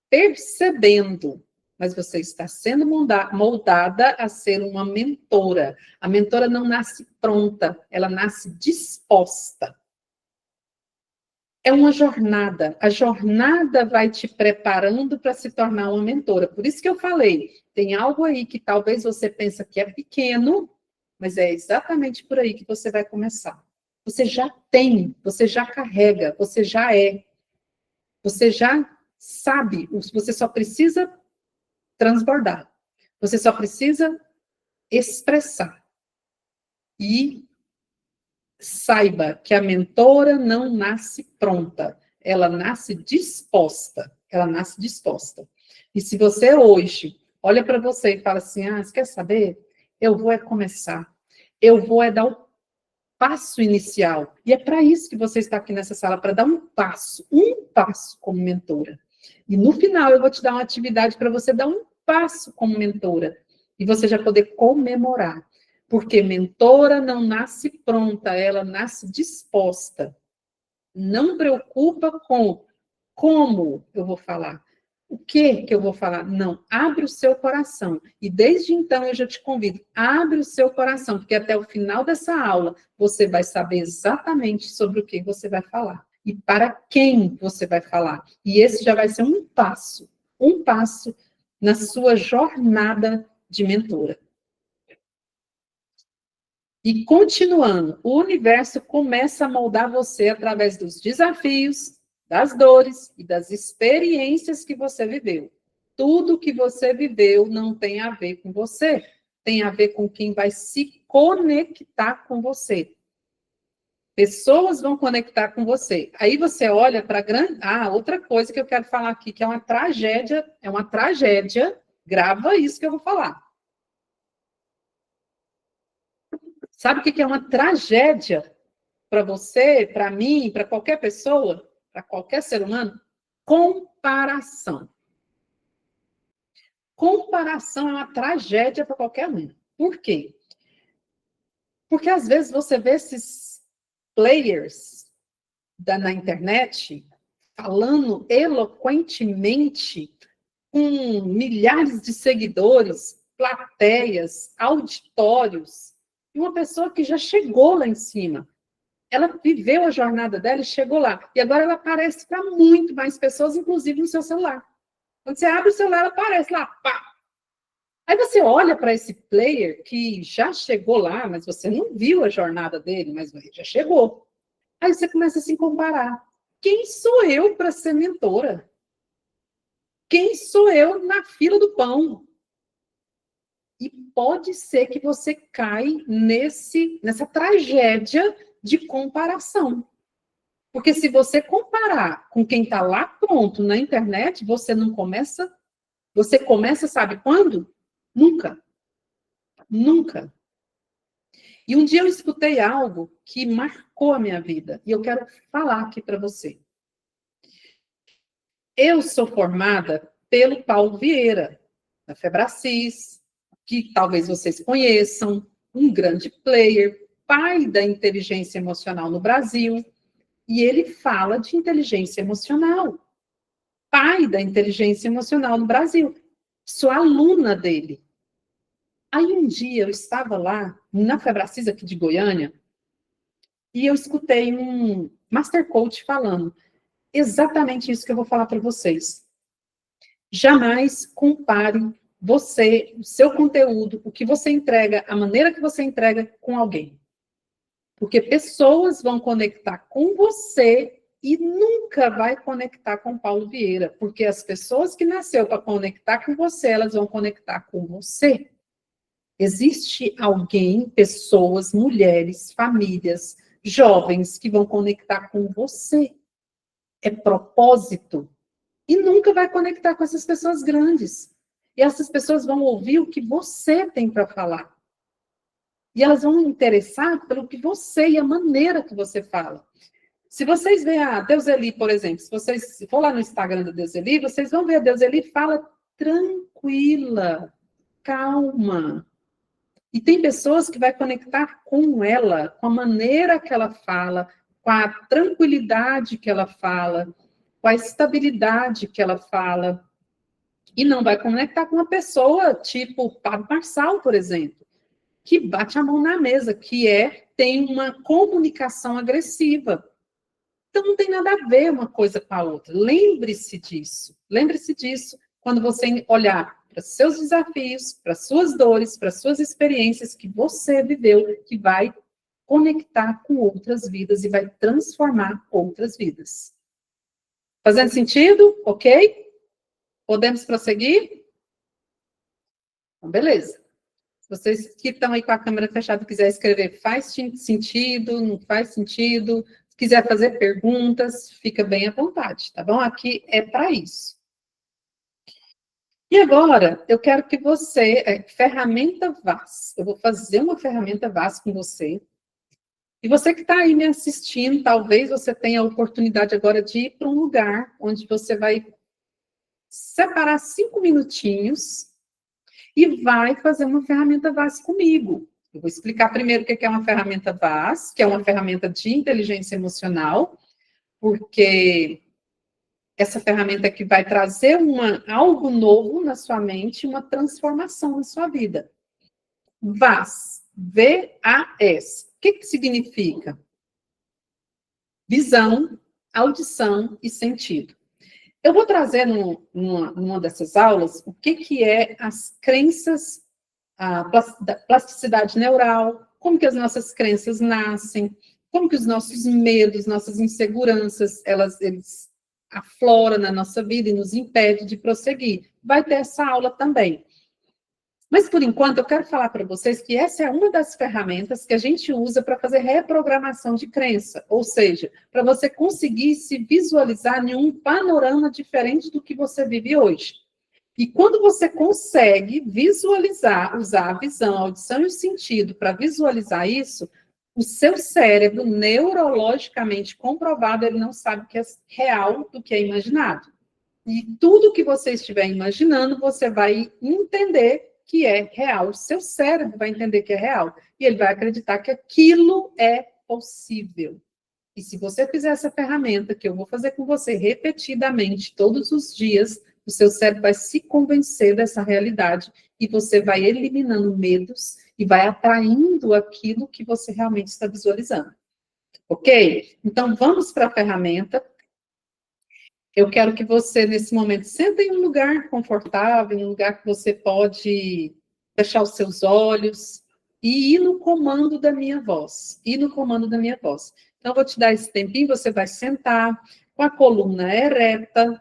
percebendo, mas você está sendo moldada a ser uma mentora. A mentora não nasce pronta, ela nasce disposta. É uma jornada. A jornada vai te preparando para se tornar uma mentora. Por isso que eu falei, tem algo aí que talvez você pense que é pequeno, mas é exatamente por aí que você vai começar. Você já tem, você já carrega, você já é. Você já sabe, você só precisa transbordar. Você só precisa expressar. E saiba que a mentora não nasce pronta, ela nasce disposta. Ela nasce disposta. E se você hoje olha para você e fala assim, você quer saber? Eu vou começar. Eu vou dar o passo inicial. E é para isso que você está aqui nessa sala, para dar um passo como mentora. E no final eu vou te dar uma atividade para você dar um passo como mentora. E você já poder comemorar. Porque mentora não nasce pronta, ela nasce disposta. Não preocupa com como eu vou falar. O que eu vou falar? Não, abre o seu coração. E desde então eu já te convido, abre o seu coração, porque até o final dessa aula você vai saber exatamente sobre o que você vai falar. E para quem você vai falar. E esse já vai ser um passo na sua jornada de mentora. E continuando, o universo começa a moldar você através dos desafios, das dores e das experiências que você viveu. Tudo que você viveu não tem a ver com você, tem a ver com quem vai se conectar com você. Pessoas vão conectar com você. Aí você olha para grande. Ah, outra coisa que eu quero falar aqui, que é uma tragédia. Grava isso que eu vou falar. Sabe o que é uma tragédia para você, para mim, para qualquer pessoa, para qualquer ser humano? Comparação. Comparação é uma tragédia para qualquer um. Por quê? Porque às vezes você vê esses players na internet falando eloquentemente com milhares de seguidores, plateias, auditórios, e uma pessoa que já chegou lá em cima. Ela viveu a jornada dela e chegou lá. E agora ela aparece para muito mais pessoas, inclusive no seu celular. Quando você abre o celular, ela aparece lá, pá. Aí você olha para esse player que já chegou lá, mas você não viu a jornada dele, mas ele já chegou. Aí você começa a se comparar. Quem sou eu para ser mentora? Quem sou eu na fila do pão? E pode ser que você caia nessa tragédia de comparação. Porque se você comparar com quem está lá pronto na internet, você começa, sabe quando? Nunca. Nunca. E um dia eu escutei algo que marcou a minha vida, e eu quero falar aqui para você. Eu sou formada pelo Paulo Vieira, da Febracis, que talvez vocês conheçam, um grande player, pai da inteligência emocional no Brasil, e ele fala de inteligência emocional. Pai da inteligência emocional no Brasil. Sou aluna dele. Aí um dia eu estava lá, na Febracis aqui de Goiânia, e eu escutei um Master Coach falando exatamente isso que eu vou falar para vocês. Jamais compare você, o seu conteúdo, o que você entrega, a maneira que você entrega com alguém. Porque pessoas vão conectar com você e nunca vai conectar com Paulo Vieira, porque as pessoas que nasceu para conectar com você, elas vão conectar com você. Existe alguém, pessoas, mulheres, famílias, jovens que vão conectar com você. É propósito. E nunca vai conectar com essas pessoas grandes. E essas pessoas vão ouvir o que você tem para falar. E elas vão interessar pelo que você e a maneira que você fala. Se vocês veem a Deuseli, por exemplo, se for lá no Instagram da Deuseli, vocês vão ver a Deuseli fala tranquila, calma. E tem pessoas que vai conectar com ela, com a maneira que ela fala, com a tranquilidade que ela fala, com a estabilidade que ela fala. E não vai conectar com uma pessoa tipo o Pablo Marçal, por exemplo, que bate a mão na mesa, tem uma comunicação agressiva. Então, não tem nada a ver uma coisa com a outra. Lembre-se disso. Lembre-se disso quando você olhar para seus desafios, para suas dores, para suas experiências que você viveu, que vai conectar com outras vidas e vai transformar outras vidas. Fazendo sentido? Ok? Podemos prosseguir? Então, beleza. Se vocês que estão aí com a câmera fechada quiserem escrever faz sentido, não faz sentido, se quiser fazer perguntas, fica bem à vontade, tá bom? Aqui é para isso. E agora, eu quero que você, ferramenta VAS, eu vou fazer uma ferramenta VAS com você. E você que está aí me assistindo, talvez você tenha a oportunidade agora de ir para um lugar onde você vai separar 5 minutinhos e vai fazer uma ferramenta VAS comigo. Eu vou explicar primeiro o que é uma ferramenta VAS, que é uma ferramenta de inteligência emocional, porque essa ferramenta que vai trazer algo novo na sua mente, uma transformação na sua vida. VAS, V-A-S. O que significa? Visão, audição e sentido. Eu vou trazer numa dessas aulas o que é as crenças, a plasticidade neural, como que as nossas crenças nascem, como que os nossos medos, nossas inseguranças, eles aflora na nossa vida e nos impede de prosseguir. Vai ter essa aula também. Mas, por enquanto, eu quero falar para vocês que essa é uma das ferramentas que a gente usa para fazer reprogramação de crença, ou seja, para você conseguir se visualizar em um panorama diferente do que você vive hoje. E quando você consegue visualizar, usar a visão, a audição e o sentido para visualizar isso, o seu cérebro, neurologicamente comprovado, ele não sabe o que é real do que é imaginado. E tudo que você estiver imaginando, você vai entender que é real. O seu cérebro vai entender que é real. E ele vai acreditar que aquilo é possível. E se você fizer essa ferramenta, que eu vou fazer com você repetidamente, todos os dias, o seu cérebro vai se convencer dessa realidade e você vai eliminando medos e vai atraindo aquilo que você realmente está visualizando. Ok? Então, vamos para a ferramenta. Eu quero que você, nesse momento, sente em um lugar confortável, em um lugar que você pode fechar os seus olhos e ir no comando da minha voz. Ir no comando da minha voz. Então, eu vou te dar esse tempinho, você vai sentar com a coluna ereta,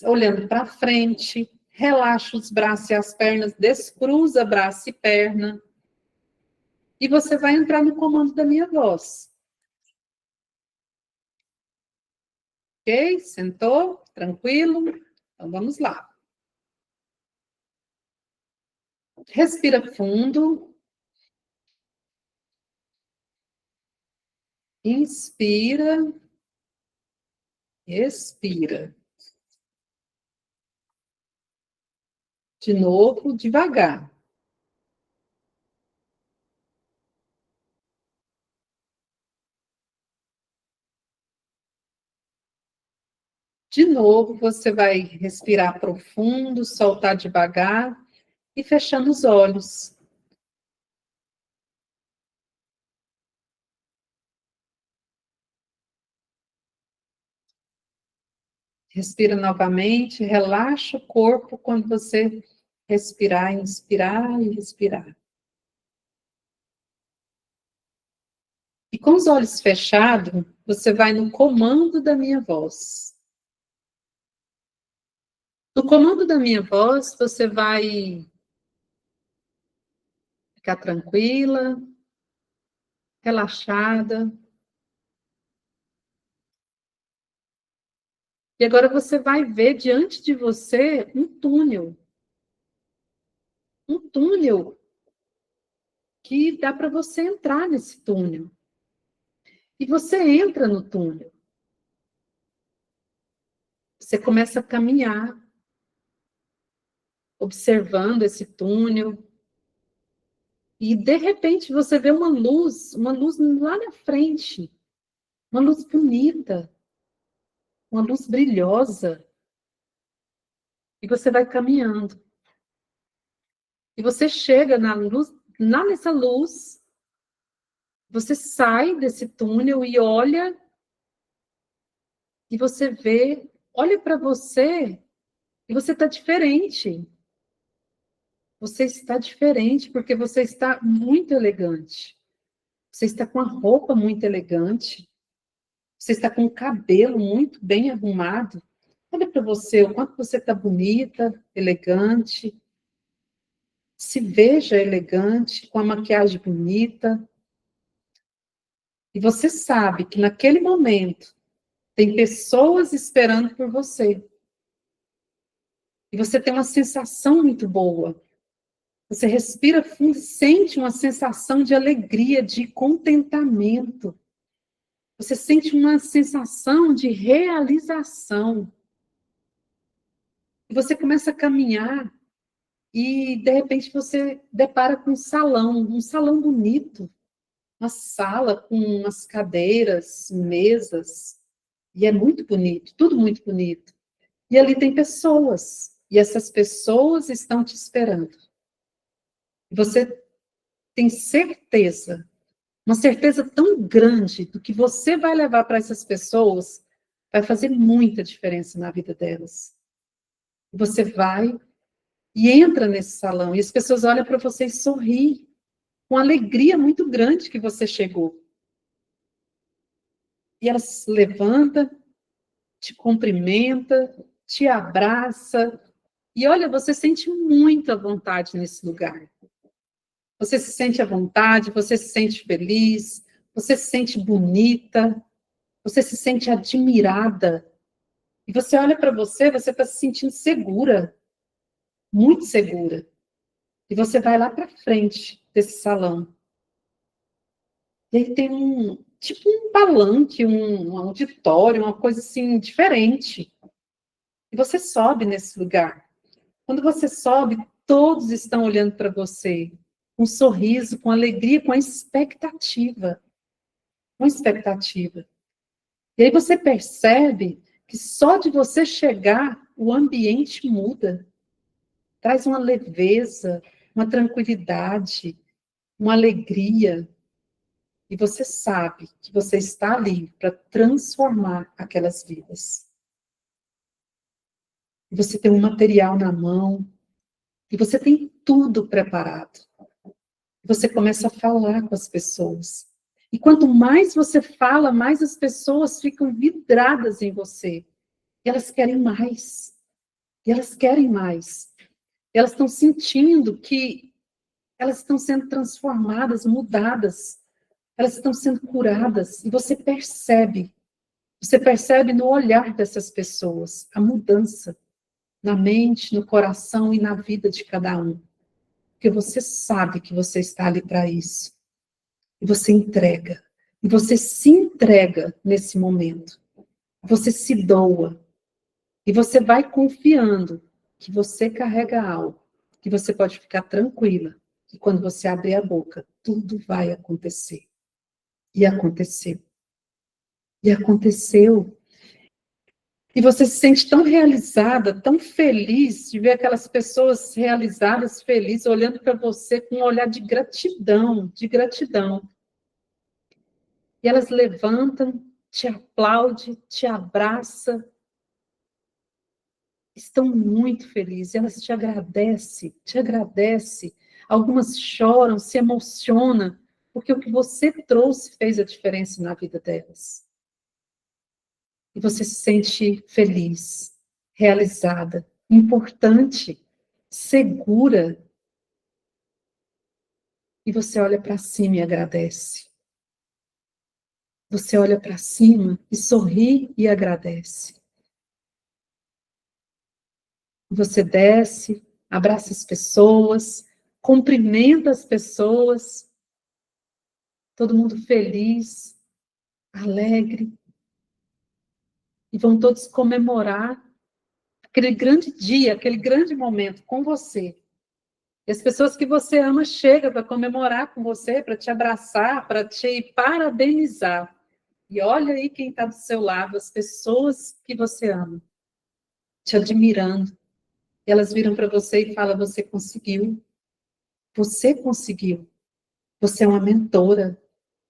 olhando para frente, relaxa os braços e as pernas, descruza braço e perna, e você vai entrar no comando da minha voz. Ok? Sentou? Tranquilo? Então, vamos lá. Respira fundo. Inspira. Expira. De novo, devagar. De novo, você vai respirar profundo, soltar devagar e fechando os olhos. Respira novamente, relaxa o corpo quando você respirar, inspirar e respirar. E com os olhos fechados, você vai no comando da minha voz. No comando da minha voz, você vai ficar tranquila, relaxada. E agora você vai ver diante de você um túnel. Um túnel que dá para você entrar nesse túnel. E você entra no túnel. Você começa a caminhar, observando esse túnel. E, de repente, você vê uma luz lá na frente. Uma luz bonita. Uma luz brilhosa. E você vai caminhando. E você chega na luz, lá nessa luz, você sai desse túnel e olha, e você vê, olha para você, e você está diferente. Você está diferente porque você está muito elegante. Você está com a roupa muito elegante. Você está com o cabelo muito bem arrumado. Olha para você, o quanto você está bonita, elegante. Se veja elegante, com a maquiagem bonita. E você sabe que naquele momento tem pessoas esperando por você. E você tem uma sensação muito boa. Você respira fundo e sente uma sensação de alegria, de contentamento. Você sente uma sensação de realização. E você começa a caminhar e, de repente, você depara com um salão bonito, uma sala com umas cadeiras, mesas, e é muito bonito, tudo muito bonito. E ali tem pessoas, e essas pessoas estão te esperando. Você tem certeza, uma certeza tão grande do que você vai levar para essas pessoas, vai fazer muita diferença na vida delas. Você vai e entra nesse salão, e as pessoas olham para você e sorriem, com alegria muito grande que você chegou. E elas levantam, te cumprimenta, te abraça. E olha, você sente muita vontade nesse lugar. Você se sente à vontade, você se sente feliz, você se sente bonita, você se sente admirada. E você olha para você está se sentindo segura, muito segura. E você vai lá para frente desse salão. E aí tem tipo um palanque, um auditório, uma coisa assim diferente. E você sobe nesse lugar. Quando você sobe, todos estão olhando para você, com um sorriso, com alegria, com a expectativa. Com expectativa. E aí você percebe que só de você chegar, o ambiente muda. Traz uma leveza, uma tranquilidade, uma alegria. E você sabe que você está ali para transformar aquelas vidas. E você tem um material na mão, e você tem tudo preparado. E você começa a falar com as pessoas. E quanto mais você fala, mais as pessoas ficam vidradas em você. E elas querem mais. E elas querem mais. Elas estão sentindo que elas estão sendo transformadas, mudadas. Elas estão sendo curadas. E você percebe no olhar dessas pessoas a mudança na mente, no coração e na vida de cada um. Porque você sabe que você está ali para isso. E você entrega. E você se entrega nesse momento. Você se doa. E você vai confiando que você carrega algo, que você pode ficar tranquila, que quando você abrir a boca, tudo vai acontecer. E aconteceu. E aconteceu. E você se sente tão realizada, tão feliz de ver aquelas pessoas realizadas, felizes, olhando para você com um olhar de gratidão, de gratidão. E elas levantam, te aplaudem, te abraçam, estão muito felizes, elas te agradecem, te agradecem. Algumas choram, se emocionam, porque o que você trouxe fez a diferença na vida delas. E você se sente feliz, realizada, importante, segura. E você olha para cima e agradece. Você olha para cima e sorri e agradece. Você desce, abraça as pessoas, cumprimenta as pessoas, todo mundo feliz, alegre. E vão todos comemorar aquele grande dia, aquele grande momento com você. E as pessoas que você ama chegam para comemorar com você, para te abraçar, para te parabenizar. E olha aí quem está do seu lado, as pessoas que você ama, te admirando. E elas viram para você e falam, você conseguiu. Você conseguiu. Você é uma mentora.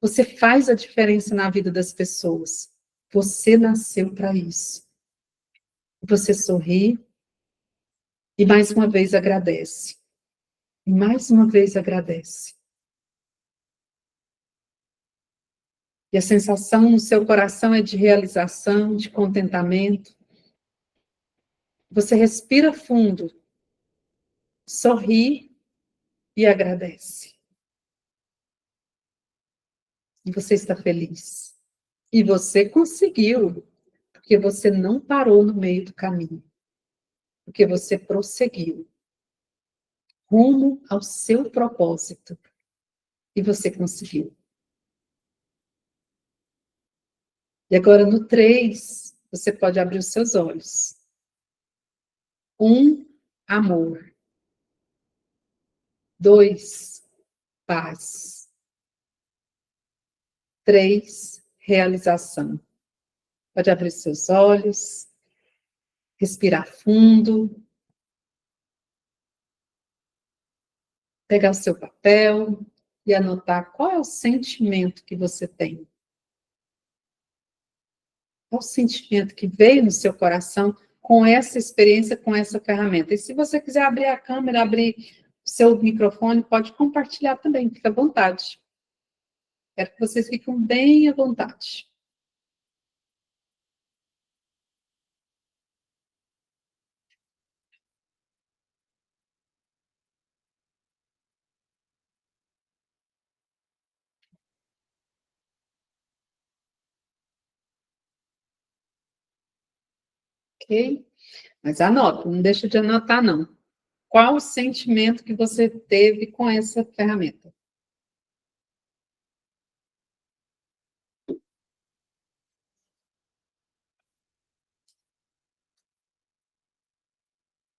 Você faz a diferença na vida das pessoas. Você nasceu para isso. Você sorri e mais uma vez agradece. E mais uma vez agradece. E a sensação no seu coração é de realização, de contentamento. Você respira fundo, sorri e agradece. E você está feliz. E você conseguiu, porque você não parou no meio do caminho. Porque você prosseguiu rumo ao seu propósito. E você conseguiu. E agora no 3, você pode abrir os seus olhos. 1, amor. 2, paz. 3, realização. Pode abrir seus olhos, respirar fundo, pegar o seu papel e anotar qual é o sentimento que você tem. Qual o sentimento que veio no seu coração com essa experiência, com essa ferramenta. E se você quiser abrir a câmera, abrir o seu microfone, pode compartilhar também, fica à vontade. Quero que vocês fiquem bem à vontade. Ok? Mas anota, não deixa de anotar, não. Qual o sentimento que você teve com essa ferramenta?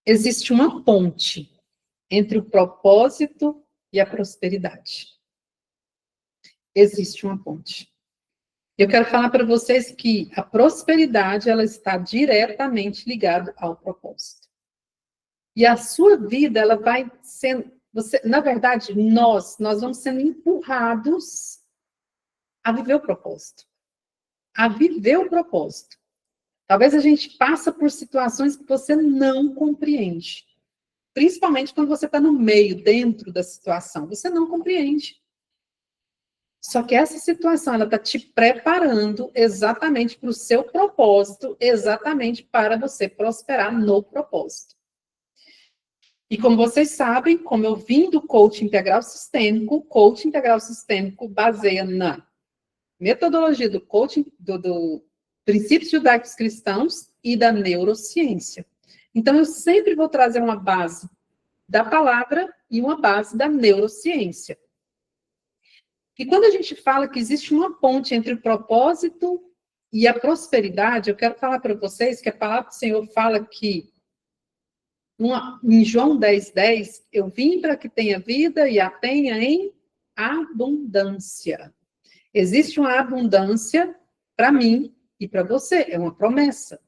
Existe uma ponte entre o propósito e a prosperidade. Existe uma ponte. Eu quero falar para vocês que a prosperidade ela está diretamente ligada ao propósito. E a sua vida ela vai sendo, você, na verdade, nós vamos sendo empurrados a viver o propósito. A viver o propósito. Talvez a gente passe por situações que você não compreende. Principalmente quando você está no meio, dentro da situação. Você não compreende. Só que essa situação, ela está te preparando exatamente para o seu propósito, exatamente para você prosperar no propósito. E como vocês sabem, como eu vim do coaching integral sistêmico, o coaching integral sistêmico baseia na metodologia do coaching, do princípios judaicos cristãos e da neurociência. Então, eu sempre vou trazer uma base da palavra e uma base da neurociência. E quando a gente fala que existe uma ponte entre o propósito e a prosperidade, eu quero falar para vocês que a palavra do Senhor fala que em João 10:10, eu vim para que tenha vida e a tenha em abundância. Existe uma abundância para mim e para você, é uma promessa.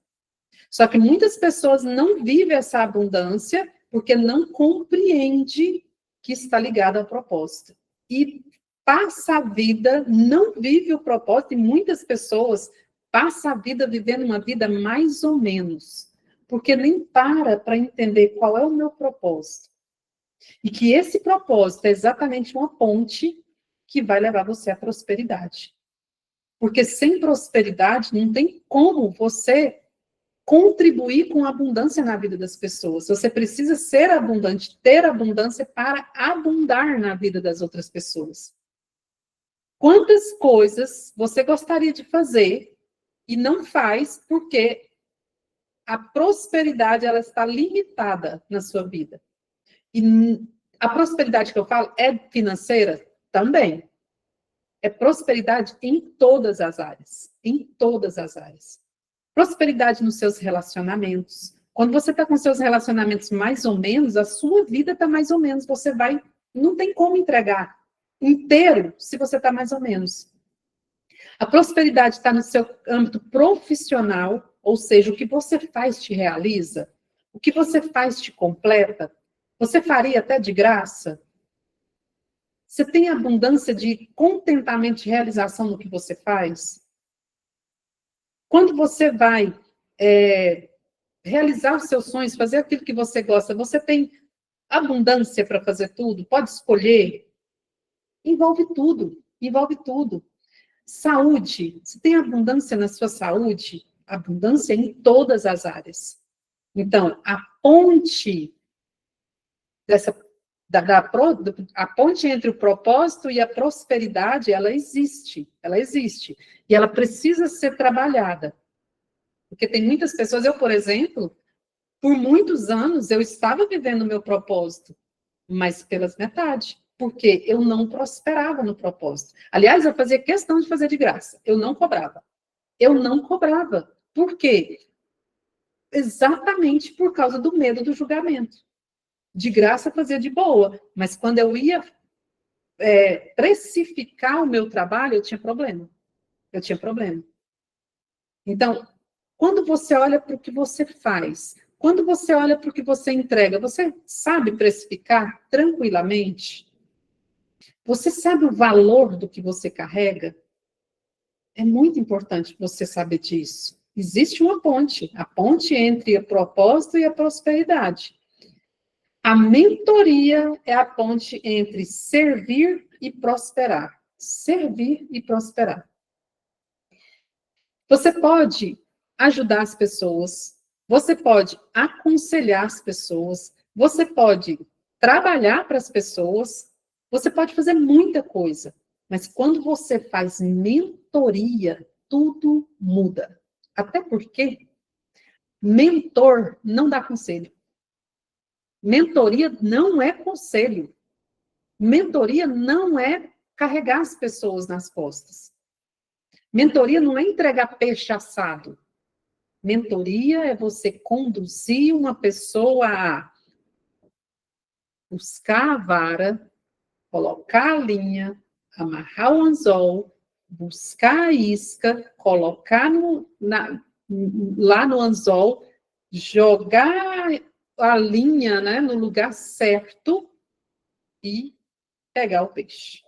Só que muitas pessoas não vivem essa abundância porque não compreende que está ligado ao propósito. E passa a vida, não vive o propósito, e muitas pessoas passam a vida vivendo uma vida mais ou menos, porque nem para entender qual é o meu propósito. E que esse propósito é exatamente uma ponte que vai levar você à prosperidade. Porque sem prosperidade não tem como você contribuir com abundância na vida das pessoas. Você precisa ser abundante, ter abundância para abundar na vida das outras pessoas. Quantas coisas você gostaria de fazer e não faz porque a prosperidade ela está limitada na sua vida? E a prosperidade que eu falo é financeira? Também. É prosperidade em todas as áreas. Em todas as áreas. Prosperidade nos seus relacionamentos. Quando você está com seus relacionamentos mais ou menos, a sua vida está mais ou menos. Você vai... Não tem como entregar inteiro se você está mais ou menos. A prosperidade está no seu âmbito profissional, ou seja, o que você faz te realiza, o que você faz te completa. Você faria até de graça? Você tem abundância de contentamento, de realização no que você faz? Quando você vai realizar os seus sonhos, fazer aquilo que você gosta, você tem abundância para fazer tudo? Pode escolher? Envolve tudo, envolve tudo. Saúde, você tem abundância na sua saúde? Abundância em todas as áreas. Então, a ponte a ponte entre o propósito e a prosperidade, ela existe. E ela precisa ser trabalhada. Porque tem muitas pessoas, eu, por exemplo, por muitos anos, eu estava vivendo o meu propósito, mas pelas metade, porque eu não prosperava no propósito. Aliás, eu fazia questão de fazer de graça, eu não cobrava. Eu não cobrava. Por quê? Exatamente por causa do medo do julgamento. De graça fazia de boa, mas quando eu ia precificar o meu trabalho, eu tinha problema. Eu tinha problema. Então, quando você olha para o que você faz, quando você olha para o que você entrega, você sabe precificar tranquilamente? Você sabe o valor do que você carrega? É muito importante você saber disso. Existe uma ponte, a ponte entre o propósito e a prosperidade. A mentoria é a ponte entre servir e prosperar. Servir e prosperar. Você pode ajudar as pessoas, você pode aconselhar as pessoas, você pode trabalhar para as pessoas, você pode fazer muita coisa. Mas quando você faz mentoria, tudo muda. Até porque Mentor não dá conselho. Mentoria não é conselho. Mentoria não é carregar as pessoas nas costas. Mentoria não é entregar peixe assado. Mentoria é você conduzir uma pessoa a buscar a vara, colocar a linha, amarrar o anzol, buscar a isca, colocar lá no anzol, jogar a linha, né, no lugar certo e pegar o peixe.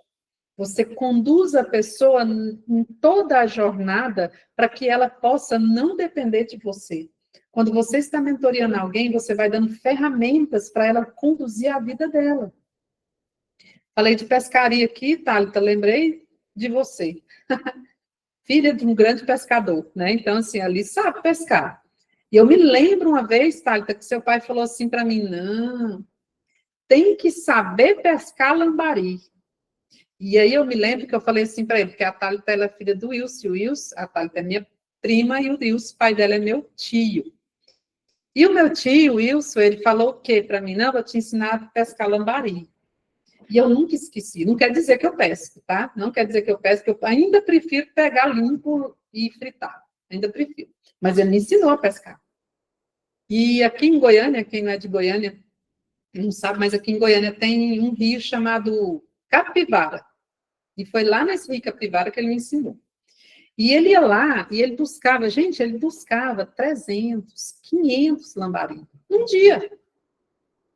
Você conduz a pessoa em toda a jornada para que ela possa não depender de você. Quando você está mentoreando alguém, você vai dando ferramentas para ela conduzir a vida dela. Falei de pescaria aqui, Thalita, lembrei de você. Filha de um grande pescador, né? Então, assim, ali sabe pescar. E eu me lembro uma vez, Thalita, que seu pai falou assim para mim, não, tem que saber pescar lambari. E aí eu me lembro que eu falei assim para ele, porque a Thalita ela é filha do Wilson, a Thalita é minha prima e o Wilson, o pai dela é meu tio. E o meu tio, Wilson, ele falou o quê para mim? Não, vou te ensinar a pescar lambari. E eu nunca esqueci. Não quer dizer que eu pesco, tá? Não quer dizer que eu pesco, eu ainda prefiro pegar limpo e fritar. Ainda prefiro. Mas ele me ensinou a pescar. E aqui em Goiânia, quem não é de Goiânia não sabe, mas aqui em Goiânia tem um rio chamado Capivara. E foi lá nesse rio Capivara que ele me ensinou. E ele ia lá e ele buscava, gente, ele buscava 300, 500 lambari. Um dia.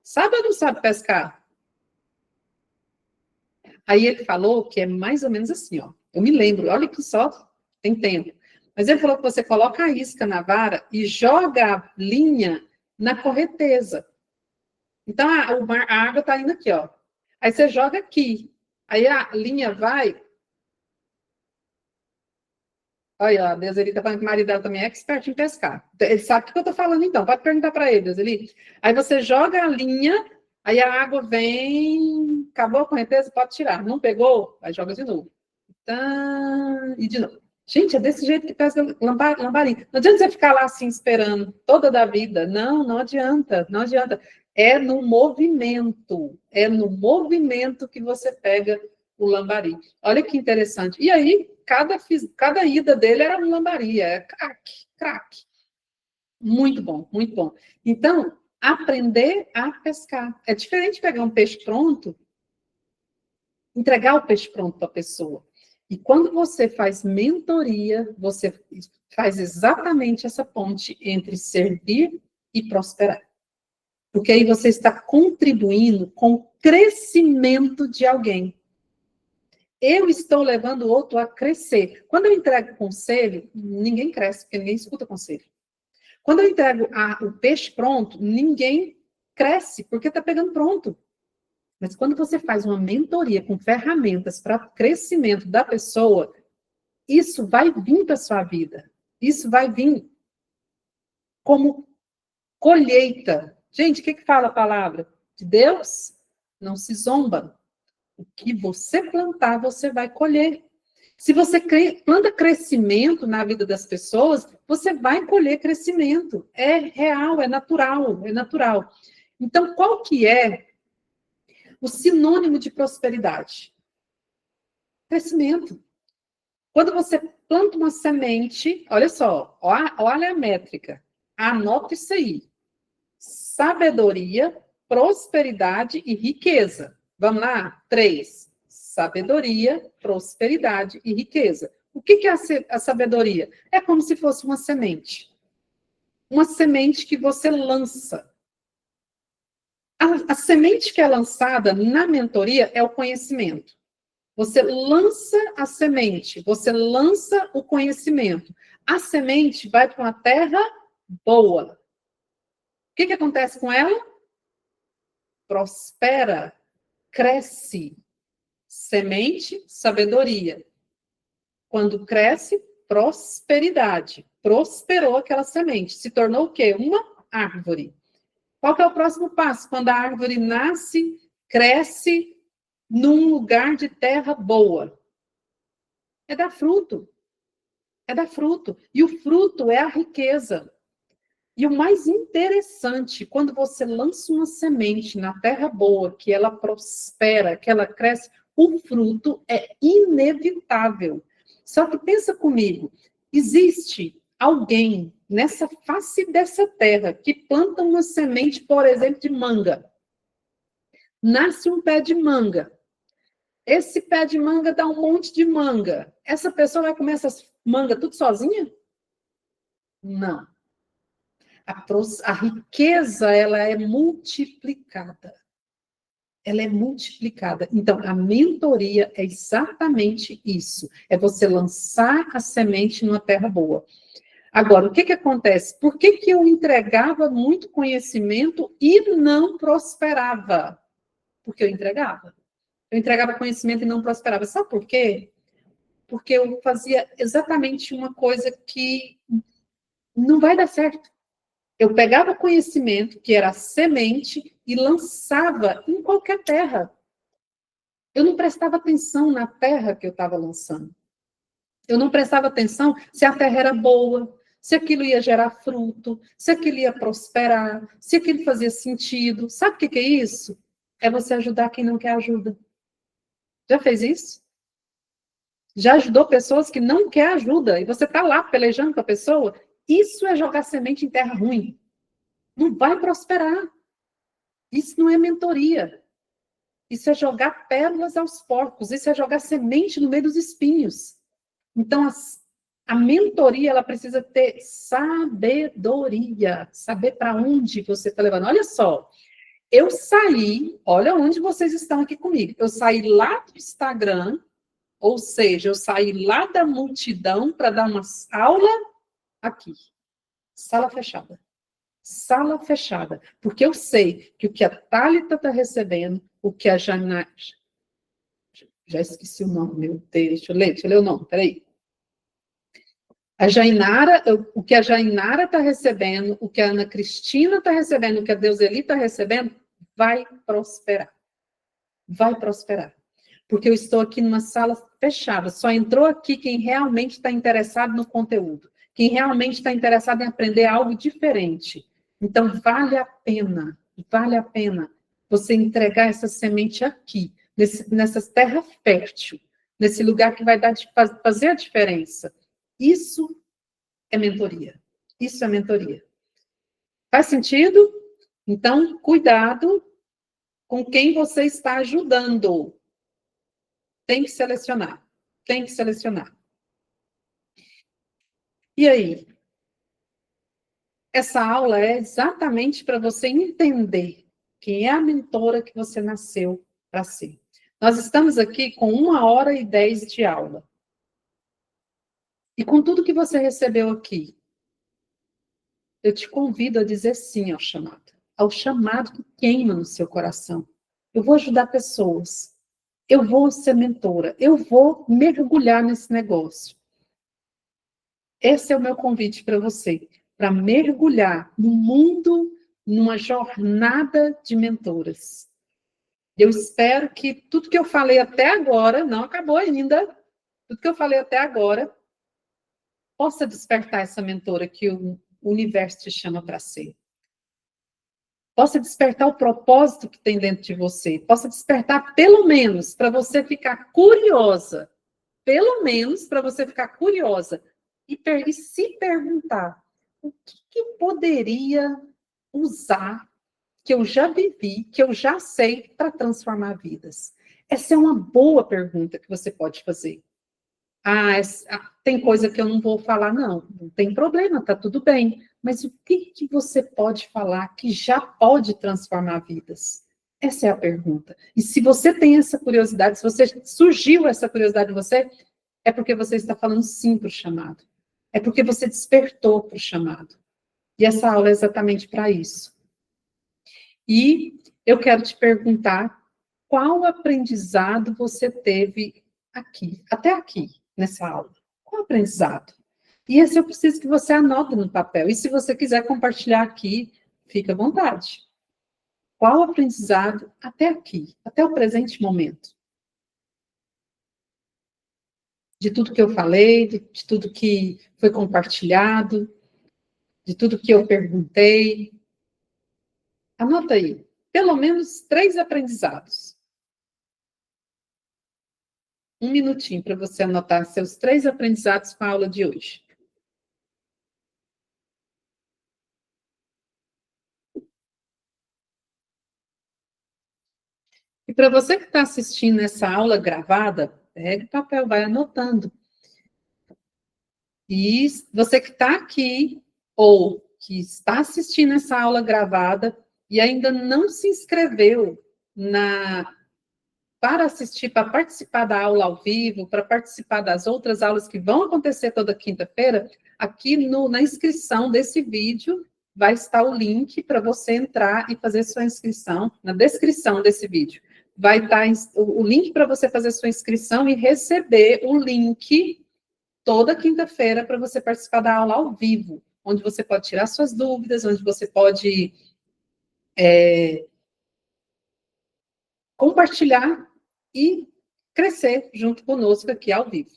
Sabe ou não sabe pescar? Aí ele falou que é mais ou menos assim, ó. Eu me lembro, olha que só tem tempo. Mas ele falou que você coloca a isca na vara e joga a linha na correnteza. Então, a água está indo aqui, ó. Aí você joga aqui. Aí a linha vai... Olha, a Deuseli está falando que o marido dela também é expert em pescar. Ele sabe o que eu estou falando, então. Pode perguntar para ele, Deuseli. Aí você joga a linha, aí a água vem... Acabou a correnteza? Pode tirar. Não pegou? Aí joga de novo. E de novo. Gente, é desse jeito que pesca lambari. Não adianta você ficar lá assim esperando toda da vida. Não, não adianta, não adianta. É no movimento que você pega o lambari. Olha que interessante. E aí, cada ida dele era um lambari, é craque. Muito bom, muito bom. Então, aprender a pescar. É diferente de pegar um peixe pronto, entregar o peixe pronto para a pessoa. E quando você faz mentoria, você faz exatamente essa ponte entre servir e prosperar. Porque aí você está contribuindo com o crescimento de alguém. Eu estou levando o outro a crescer. Quando eu entrego conselho, ninguém cresce, porque ninguém escuta conselho. Quando eu entrego o peixe pronto, ninguém cresce, porque está pegando pronto. Mas quando você faz uma mentoria com ferramentas para o crescimento da pessoa, isso vai vir para a sua vida. Isso vai vir como colheita. Gente, o que fala a palavra? De Deus não se zomba. O que você plantar, você vai colher. Se você planta crescimento na vida das pessoas, você vai colher crescimento. É real, é natural, é natural. Então, qual que é o sinônimo de prosperidade? Crescimento. Quando você planta uma semente, olha só, olha a métrica. Anota isso aí. Sabedoria, prosperidade e riqueza. Vamos lá? 3. Sabedoria, prosperidade e riqueza. O que é a sabedoria? É como se fosse uma semente. Uma semente que você lança. A semente que é lançada na mentoria é o conhecimento. Você lança a semente, você lança o conhecimento. A semente vai para uma terra boa. O que acontece com ela? Prospera, cresce. Semente, sabedoria. Quando cresce, prosperidade. Prosperou aquela semente. Se tornou o quê? Uma árvore. Qual que é o próximo passo? Quando a árvore nasce, cresce num lugar de terra boa. É dar fruto. É dar fruto. E o fruto é a riqueza. E o mais interessante, quando você lança uma semente na terra boa, que ela prospera, que ela cresce, o fruto é inevitável. Só que pensa comigo, existe alguém nessa face dessa terra que planta uma semente, por exemplo, de manga. Nasce um pé de manga. Esse pé de manga dá um monte de manga. Essa pessoa vai comer essas mangas tudo sozinha? Não. A riqueza, ela é multiplicada. Ela é multiplicada. Então, a mentoria é exatamente isso. É você lançar a semente numa terra boa. Agora, o que acontece? Por que eu entregava muito conhecimento e não prosperava? Porque eu entregava. Eu entregava conhecimento e não prosperava. Sabe por quê? Porque eu fazia exatamente uma coisa que não vai dar certo. Eu pegava conhecimento, que era a semente, e lançava em qualquer terra. Eu não prestava atenção na terra que eu estava lançando. Eu não prestava atenção se a terra era boa, se aquilo ia gerar fruto, se aquilo ia prosperar, se aquilo fazia sentido. Sabe o que é isso? É você ajudar quem não quer ajuda. Já fez isso? Já ajudou pessoas que não querem ajuda e você está lá pelejando com a pessoa? Isso é jogar semente em terra ruim. Não vai prosperar. Isso não é mentoria. Isso é jogar pérolas aos porcos. Isso é jogar semente no meio dos espinhos. Então, a mentoria, ela precisa ter sabedoria. Saber para onde você está levando. Olha só, eu saí, olha onde vocês estão aqui comigo. Eu saí lá do Instagram, ou seja, eu saí lá da multidão para dar uma aula aqui. Sala fechada. Sala fechada. Porque eu sei que o que a Thalita está recebendo, o que a Janaína... Já esqueci o nome, meu Deus. Deixa eu ler o nome, peraí. A Jainara, o que a Jainara está recebendo, o que a Ana Cristina está recebendo, o que a Deuseli está recebendo, vai prosperar. Vai prosperar. Porque eu estou aqui numa sala fechada. Só entrou aqui quem realmente está interessado no conteúdo. Quem realmente está interessado em aprender algo diferente. Então, vale a pena você entregar essa semente aqui, nessa terra fértil, nesse lugar que vai fazer a diferença. Isso é mentoria. Isso é mentoria. Faz sentido? Então, cuidado com quem você está ajudando. Tem que selecionar. Tem que selecionar. E aí? Essa aula é exatamente para você entender quem é a mentora que você nasceu para ser. Nós estamos aqui com 1h10 de aula. E com tudo que você recebeu aqui, eu te convido a dizer sim ao chamado que queima no seu coração. Eu vou ajudar pessoas. Eu vou ser mentora. Eu vou mergulhar nesse negócio. Esse é o meu convite para você, para mergulhar no mundo, numa jornada de mentoras. Eu espero que tudo que eu falei até agora, não acabou ainda, tudo que eu falei até agora, possa despertar essa mentora que o universo te chama para ser. Possa despertar o propósito que tem dentro de você. Possa despertar, pelo menos, para você ficar curiosa. Pelo menos para você ficar curiosa. E se perguntar, o que eu poderia usar, que eu já vivi, que eu já sei, para transformar vidas? Essa é uma boa pergunta que você pode fazer. Tem coisa que eu não vou falar, não. Não tem problema, tá tudo bem. Mas o que você pode falar que já pode transformar vidas? Essa é a pergunta. E se você tem essa curiosidade, se surgiu essa curiosidade em você, é porque você está falando sim para o chamado. É porque você despertou para o chamado. E essa aula é exatamente para isso. E eu quero te perguntar qual aprendizado você teve aqui, até aqui, nessa aula. Qual aprendizado? E esse eu preciso que você anote no papel. E se você quiser compartilhar aqui, fica à vontade. Qual aprendizado até aqui, até o presente momento? De tudo que eu falei, de tudo que foi compartilhado. de tudo que eu perguntei. Anota aí, pelo menos 3 aprendizados. Um minutinho para você anotar seus 3 aprendizados com a aula de hoje. E para você que está assistindo essa aula gravada, pega o papel, vai anotando. E você que está aqui, ou que está assistindo essa aula gravada, e ainda não se inscreveu para assistir, para participar da aula ao vivo, para participar das outras aulas que vão acontecer toda quinta-feira, aqui na inscrição desse vídeo vai estar o link para você entrar e fazer sua inscrição, na descrição desse vídeo. Vai estar o link para você fazer sua inscrição e receber o link toda quinta-feira para você participar da aula ao vivo, onde você pode tirar suas dúvidas, onde você pode compartilhar e crescer junto conosco aqui ao vivo.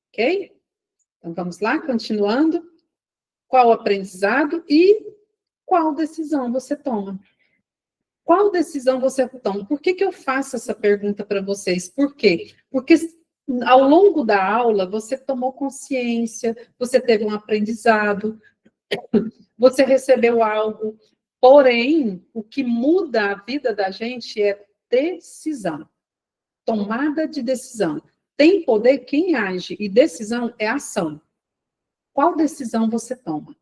Ok? Então, vamos lá, continuando. Qual o aprendizado e qual decisão você toma? Qual decisão você toma? Por que eu faço essa pergunta para vocês? Por quê? Porque ao longo da aula, você tomou consciência, você teve um aprendizado, você recebeu algo. Porém, o que muda a vida da gente é decisão. Tomada de decisão. Tem poder quem age, e decisão é ação. Qual decisão você toma?